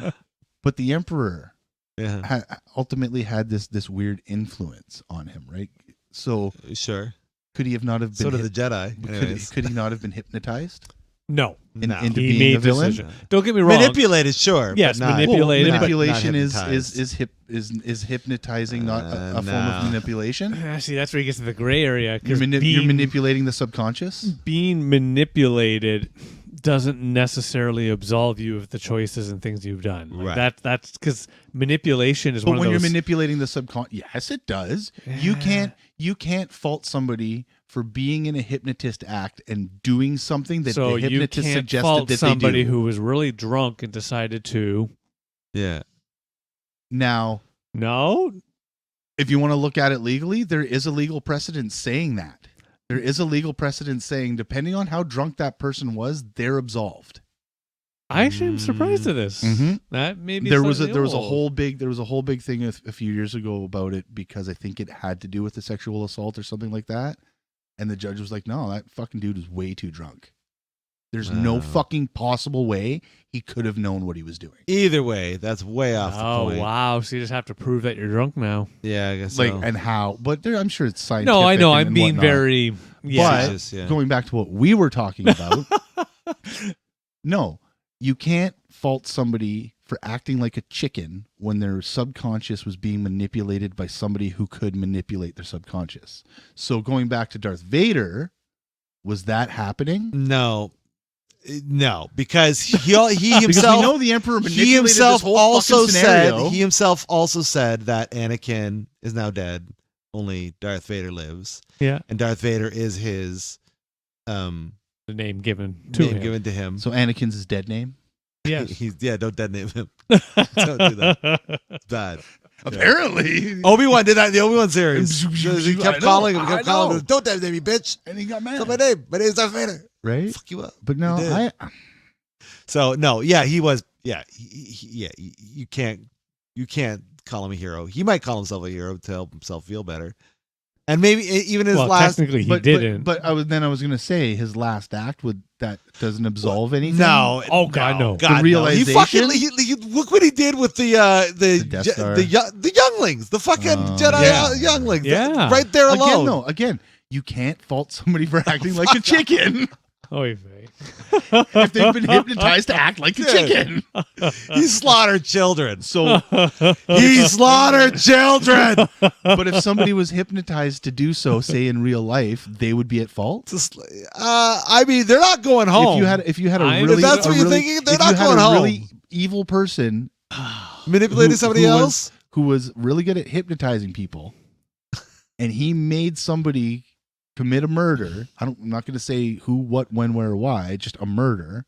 S3: but the Emperor
S1: Yeah,
S3: ultimately had this weird influence on him, right? So
S1: sure.
S3: could he have not have been?
S1: So did the Jedi. Anyways.
S3: Could he not have been hypnotized
S2: No.
S1: No.
S3: into
S2: He
S3: being
S2: made
S3: a villain?
S2: decision. Don't get me wrong.
S1: Manipulated, sure.
S2: Yes,
S1: but not,
S2: manipulated,
S1: not-
S3: Manipulation
S1: not
S3: is
S1: hypnotized.
S3: hypnotizing not a form
S1: no.
S3: of manipulation.
S2: See, that's where he gets to the gray area.
S3: You're,
S2: 'cause
S3: you're manipulating the subconscious.
S2: being manipulated doesn't necessarily absolve you of the choices and things you've done. Like
S1: Right.
S2: That's because manipulation is
S3: But
S2: one
S3: when
S2: of
S3: you're
S2: those.
S3: manipulating the subconscious, yes, it does. You can't fault somebody for being in a hypnotist act and doing something that
S2: so
S3: the
S2: you
S3: hypnotist
S2: can't
S3: suggested
S2: fault
S3: that
S2: somebody
S3: they do.
S2: who was really drunk and decided to.
S1: Yeah.
S3: Now,
S2: No,
S3: if you want to look at it legally, there is a legal precedent saying that. There is a legal precedent saying, depending on how drunk that person was, they're absolved.
S2: I actually am surprised at this.
S3: Mhm.
S2: That maybe
S3: There was a
S2: slightly old.
S3: whole big thing a few years ago about it because I think it had to do with the sexual assault or something like that, and the judge was like, "No, that fucking dude is way too drunk. There's no
S1: Wow.
S3: fucking possible way he could have known what he was doing."
S1: Either way, that's way off the
S2: Oh
S1: point.
S2: wow! So you just have to prove that you're drunk now.
S1: Yeah, I guess
S3: Like
S1: so.
S3: and how, but I'm sure it's scientific.
S2: No, I know.
S3: and
S2: I'm being
S3: whatnot.
S2: very. Yeah.
S3: But
S1: Just, yeah.
S3: going back to what we were talking about, no, you can't fault somebody for acting like a chicken when their subconscious was being manipulated by somebody who could manipulate their subconscious. So going back to Darth Vader, was that happening?
S1: No, because he
S3: Because
S1: himself
S3: we know the Emperor manipulated
S1: he himself
S3: this whole
S1: also
S3: fucking scenario.
S1: said he himself also said that Anakin is now dead. Only Darth Vader lives,
S2: Yeah.
S1: and Darth Vader is his
S2: The name given to
S1: name
S2: him.
S1: given to him.
S3: So Anakin's his dead name?
S2: Yes.
S1: He's don't detonate him. Don't do that. It's bad.
S3: Apparently.
S1: Obi-Wan did that in the Obi-Wan series. He
S3: I
S1: kept
S3: know,
S1: calling him.
S3: I
S1: Kept calling
S3: know.
S1: him. Don't detonate me, bitch.
S3: And he got mad.
S1: That's my name. My name's Darth Vader.
S3: Right?
S1: Fuck you up.
S3: But no,
S1: He did.
S3: I
S1: So no, yeah, he was You can't call him a hero. He might call himself a hero to help himself feel better. And maybe even his last.
S2: Technically, he didn't.
S3: But I was going to say his last act that doesn't absolve anything.
S1: No.
S2: Oh God, no.
S3: The realization.
S1: He look what he did with the
S3: Death Star.
S1: the younglings, the fucking Jedi younglings.
S2: Yeah.
S1: Right there alone.
S3: Again, you can't fault somebody for acting like a chicken
S2: Oy vey.
S3: if they've been hypnotized to act like a chicken.
S1: He slaughtered children.
S3: So,
S1: He slaughtered children.
S3: but if somebody was hypnotized to do so, say in real life, they would be at fault.
S1: I mean, they're not going home.
S3: If you had a
S2: If
S3: really,
S1: that's what
S3: a
S1: you're
S3: really-
S1: thinking, they're
S3: if
S1: not
S3: you had
S1: going
S3: a
S1: home.
S3: really evil person
S1: Manipulating somebody else.
S3: who was really good at hypnotizing people, and he made somebody commit a murder. I'm not going to say who, what, when, where, why. Just a murder.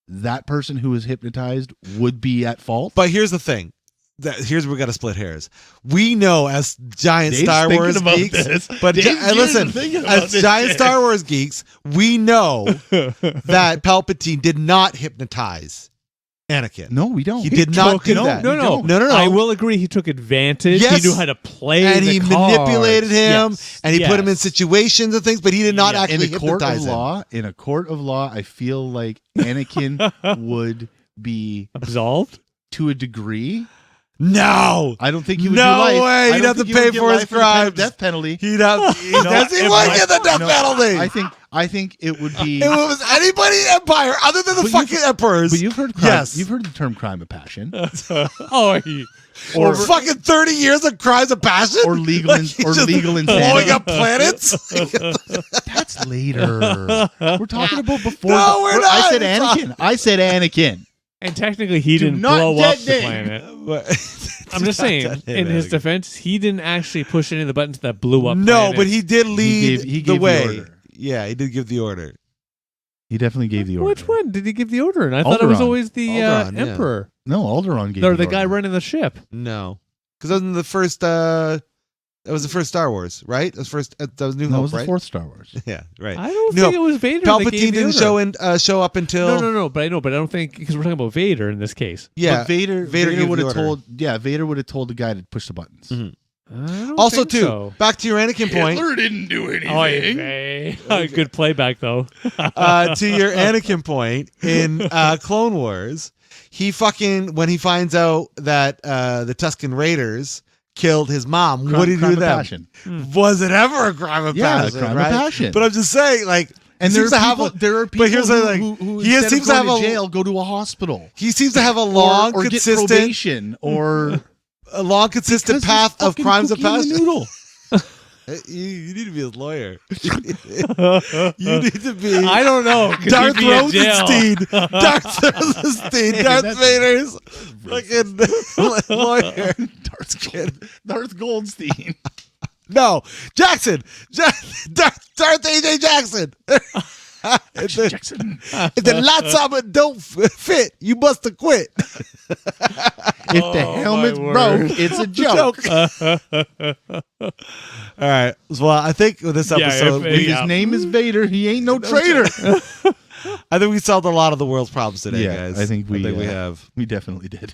S3: That person who was hypnotized would be at fault.
S1: But here's the thing. Here's where we got to split hairs. We know as giant
S3: Dave's
S1: Star
S3: thinking
S1: Wars
S3: about
S1: geeks,
S3: this.
S1: but
S3: Dave's
S1: listen,
S3: thinking about
S1: as
S3: this
S1: giant
S3: shit.
S1: Star Wars geeks, we know that Palpatine did not hypnotize Anakin.
S3: No, we don't.
S1: He did not do that.
S2: No.
S1: No.
S2: I will agree. He took advantage.
S1: Yes.
S2: He knew how to play,
S1: And he manipulated him,
S2: Yes.
S1: and he put him in
S2: Yes.
S1: situations and things, but he did not
S2: Yeah.
S1: actually
S3: in a court of
S1: hypnotize him.
S3: law. In a court of law, I feel like Anakin would be
S2: Absolved.
S3: to a degree.
S1: No,
S3: I don't think he would
S1: No
S3: do life.
S1: way.
S3: I
S1: He'd
S3: don't
S1: have to
S3: think he would
S1: pay
S3: get
S1: for his
S3: life with the
S1: crimes.
S3: death penalty.
S1: he'd have. He would
S3: if
S1: get the death
S3: no,
S1: penalty.
S3: I think it would be.
S1: If it was anybody in the Empire other than the
S3: But
S1: fucking emperors.
S3: But you've heard
S1: Yes.
S3: you've heard the term crime of passion
S1: or fucking 30 years of crimes of passion,
S3: or legal
S1: Like, he's just
S3: legal
S1: blowing
S3: insanity.
S1: up planets.
S3: That's later. We're talking about before.
S1: No, we're not.
S3: I said
S1: It's
S3: Anakin. I said Anakin.
S2: And technically, he
S3: Do
S2: didn't
S3: not
S2: blow up the
S3: detonate.
S2: planet. I'm just saying, in his defense, he didn't actually push any of the buttons that blew up.
S1: No,
S2: planets.
S1: but he did lead
S3: He
S1: the
S3: gave
S1: way.
S3: order.
S1: Yeah, he did give the order.
S3: He definitely gave the order.
S2: Which one did he give the order? And I thought it was
S3: Alderaan.
S2: always the
S1: Alderaan, yeah.
S2: emperor,
S3: No, Alderaan gave
S2: or
S3: the
S2: the guy
S3: order.
S2: running the ship.
S1: No, because that was in the first. That was the first Star Wars, right? That was first. That was New
S3: No, it
S1: Hope,
S3: was the
S1: right?
S3: fourth Star Wars.
S1: Yeah, right.
S2: I don't
S1: No,
S2: think it was Vader. that gave
S1: Palpatine
S2: the
S1: didn't
S2: order.
S1: show up until.
S2: No. But I don't think because we're talking about Vader in this case.
S1: Yeah,
S3: But Vader
S1: gave
S3: would
S1: the
S3: have
S1: order.
S3: told. Yeah, Vader would have told the guy to push the buttons.
S1: Mhm.
S2: I don't
S1: Also,
S2: think
S1: too,
S2: so.
S1: back to your Anakin point.
S3: Hitler didn't do anything.
S2: Oy vey. Good playback though.
S1: To your Anakin point in Clone Wars, he fucking when he finds out that the Tusken Raiders killed his mom, what did he
S3: Crime
S1: do
S3: of
S1: then?
S3: passion.
S1: Was it ever a crime of
S3: Yeah,
S1: passion?
S3: crime of
S1: right?
S3: passion.
S1: But I'm just saying, like,
S3: And
S1: he
S3: there
S1: seems to have
S3: are people
S1: here's the thing.
S3: who
S1: He
S3: instead
S1: seems
S3: of
S1: to
S3: going
S1: have
S3: to
S1: a-
S3: jail, go to a hospital.
S1: he seems to have a long,
S3: or get
S1: consistent,
S3: probation, or
S1: consistent
S3: because
S1: path
S3: he's
S1: of
S3: fucking
S1: crimes of
S3: Cookie and the
S1: passion.
S3: Noodle.
S1: You need to be his lawyer. You need to be
S2: I don't know. Could
S1: Darth
S2: he be in jail?
S1: Rosenstein. Darth Rosenstein. Darth Vader's fucking lawyer.
S3: Darth Goldstein.
S1: No, Jackson. Darth AJ Jackson.
S3: Jackson.
S1: If the lightsaber don't fit, you must have quit.
S3: If the helmet's
S2: my
S3: broke,
S2: word.
S3: it's a joke.
S1: All right. Well, I think with this
S2: Yeah,
S1: episode,
S2: if-
S3: His name is Vader. He ain't no traitor.
S1: I think we solved a lot of the world's problems today,
S3: Yeah,
S1: guys.
S3: I think we
S1: have.
S3: We definitely did.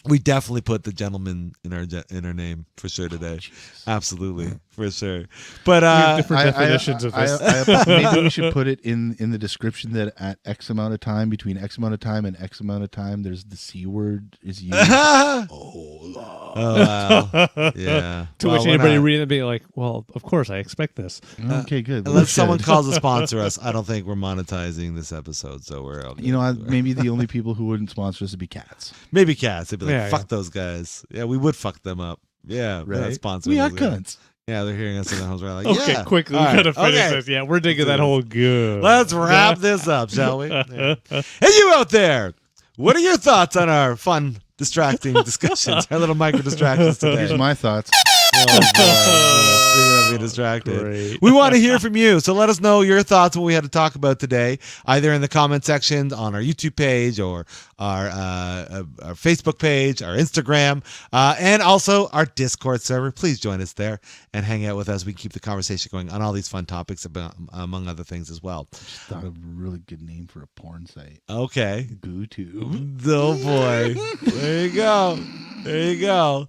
S1: We definitely put the gentleman in our name for sure today. Absolutely, for sure. But
S2: We have different definitions of this.
S3: Maybe we should put it in the description that at X amount of time, between X amount of time and X amount of time, there's the C word is used.
S1: oh wow, yeah.
S2: To
S1: Well,
S2: which
S1: we're
S2: anybody
S1: not-
S2: reading it be like, well, of course I expect this.
S3: Okay, good.
S1: Unless someone calls to sponsor us, I don't think we're monetizing this episode, so we're okay.
S3: maybe the only people who wouldn't sponsor us would be cats.
S1: Maybe cats. They'd be like,
S2: Yeah,
S1: "Fuck
S2: yeah.
S1: those guys." Yeah, we would fuck them up. Yeah, we're not
S3: Right?
S1: sponsoring.
S3: We are
S1: those guys.
S3: cunts.
S1: Yeah, they're hearing us in the house. We're like,
S2: Okay,
S1: yeah.
S2: quickly,
S1: All
S2: we
S1: right,
S2: gotta finish
S1: okay.
S2: this. Yeah, we're digging that whole good.
S1: Let's wrap this up, shall we? Yeah. Hey, you out there! What are your thoughts on our fun, distracting discussions? Our little micro distractions today.
S3: Here's my thoughts.
S1: Oh, boy. Speaking of being distracted.
S2: Great.
S1: We want to hear from you. So let us know your thoughts on what we had to talk about today, either in the comment section on our YouTube page or our Facebook page, our Instagram, and also our Discord server. Please join us there and hang out with us. We can keep the conversation going on all these fun topics, among other things as well.
S3: Just thought of a really good name for a porn site.
S1: Okay.
S3: GooTube.
S1: Oh, boy. There you go. There you go.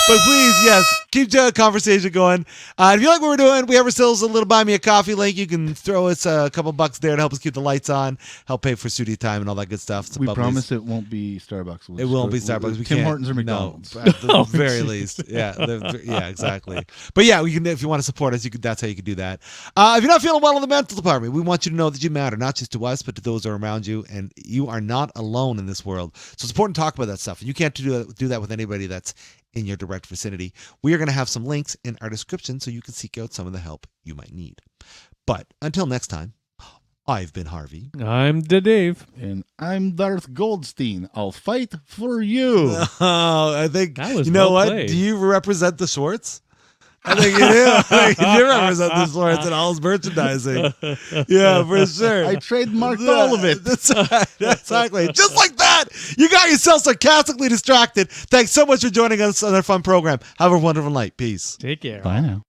S1: But please, yes, keep the conversation going. If you like what we're doing, we have ourselves a little Buy Me a Coffee link. You can throw us a couple bucks there to help us keep the lights on, help pay for studio time and all that good stuff. Some
S3: We
S1: bubblies.
S3: promise it won't be Starbucks.
S1: It won't be Starbucks. We
S3: Tim
S1: can't.
S3: Hortons or McDonald's.
S1: No, at the
S2: Oh,
S1: very
S2: jeez.
S1: least. Yeah, exactly. But yeah, we can. If you want to support us, that's how you can do that. If you're not feeling well in the mental department, we want you to know that you matter, not just to us, but to those around you, and you are not alone in this world. So it's important to talk about that stuff. And you can't do that with anybody that's in your direct vicinity. We are going to have some links in our description so you can seek out some of the help you might need. But until next time, I've been Harvey.
S2: I'm the Dave.
S3: And I'm Darth Goldstein. I'll fight for you.
S1: Oh, I think,
S2: That was
S1: you know
S2: well
S1: what?
S2: played.
S1: Do you represent the Schwartz? I think you do. I think you do represent the Schwartz in all his merchandising. Yeah, for sure.
S3: I trademarked all of it.
S1: That's right. Exactly. Just like that, you got yourself sarcastically distracted. Thanks so much for joining us on our fun program. Have a wonderful night. Peace.
S2: Take care.
S3: Bye now.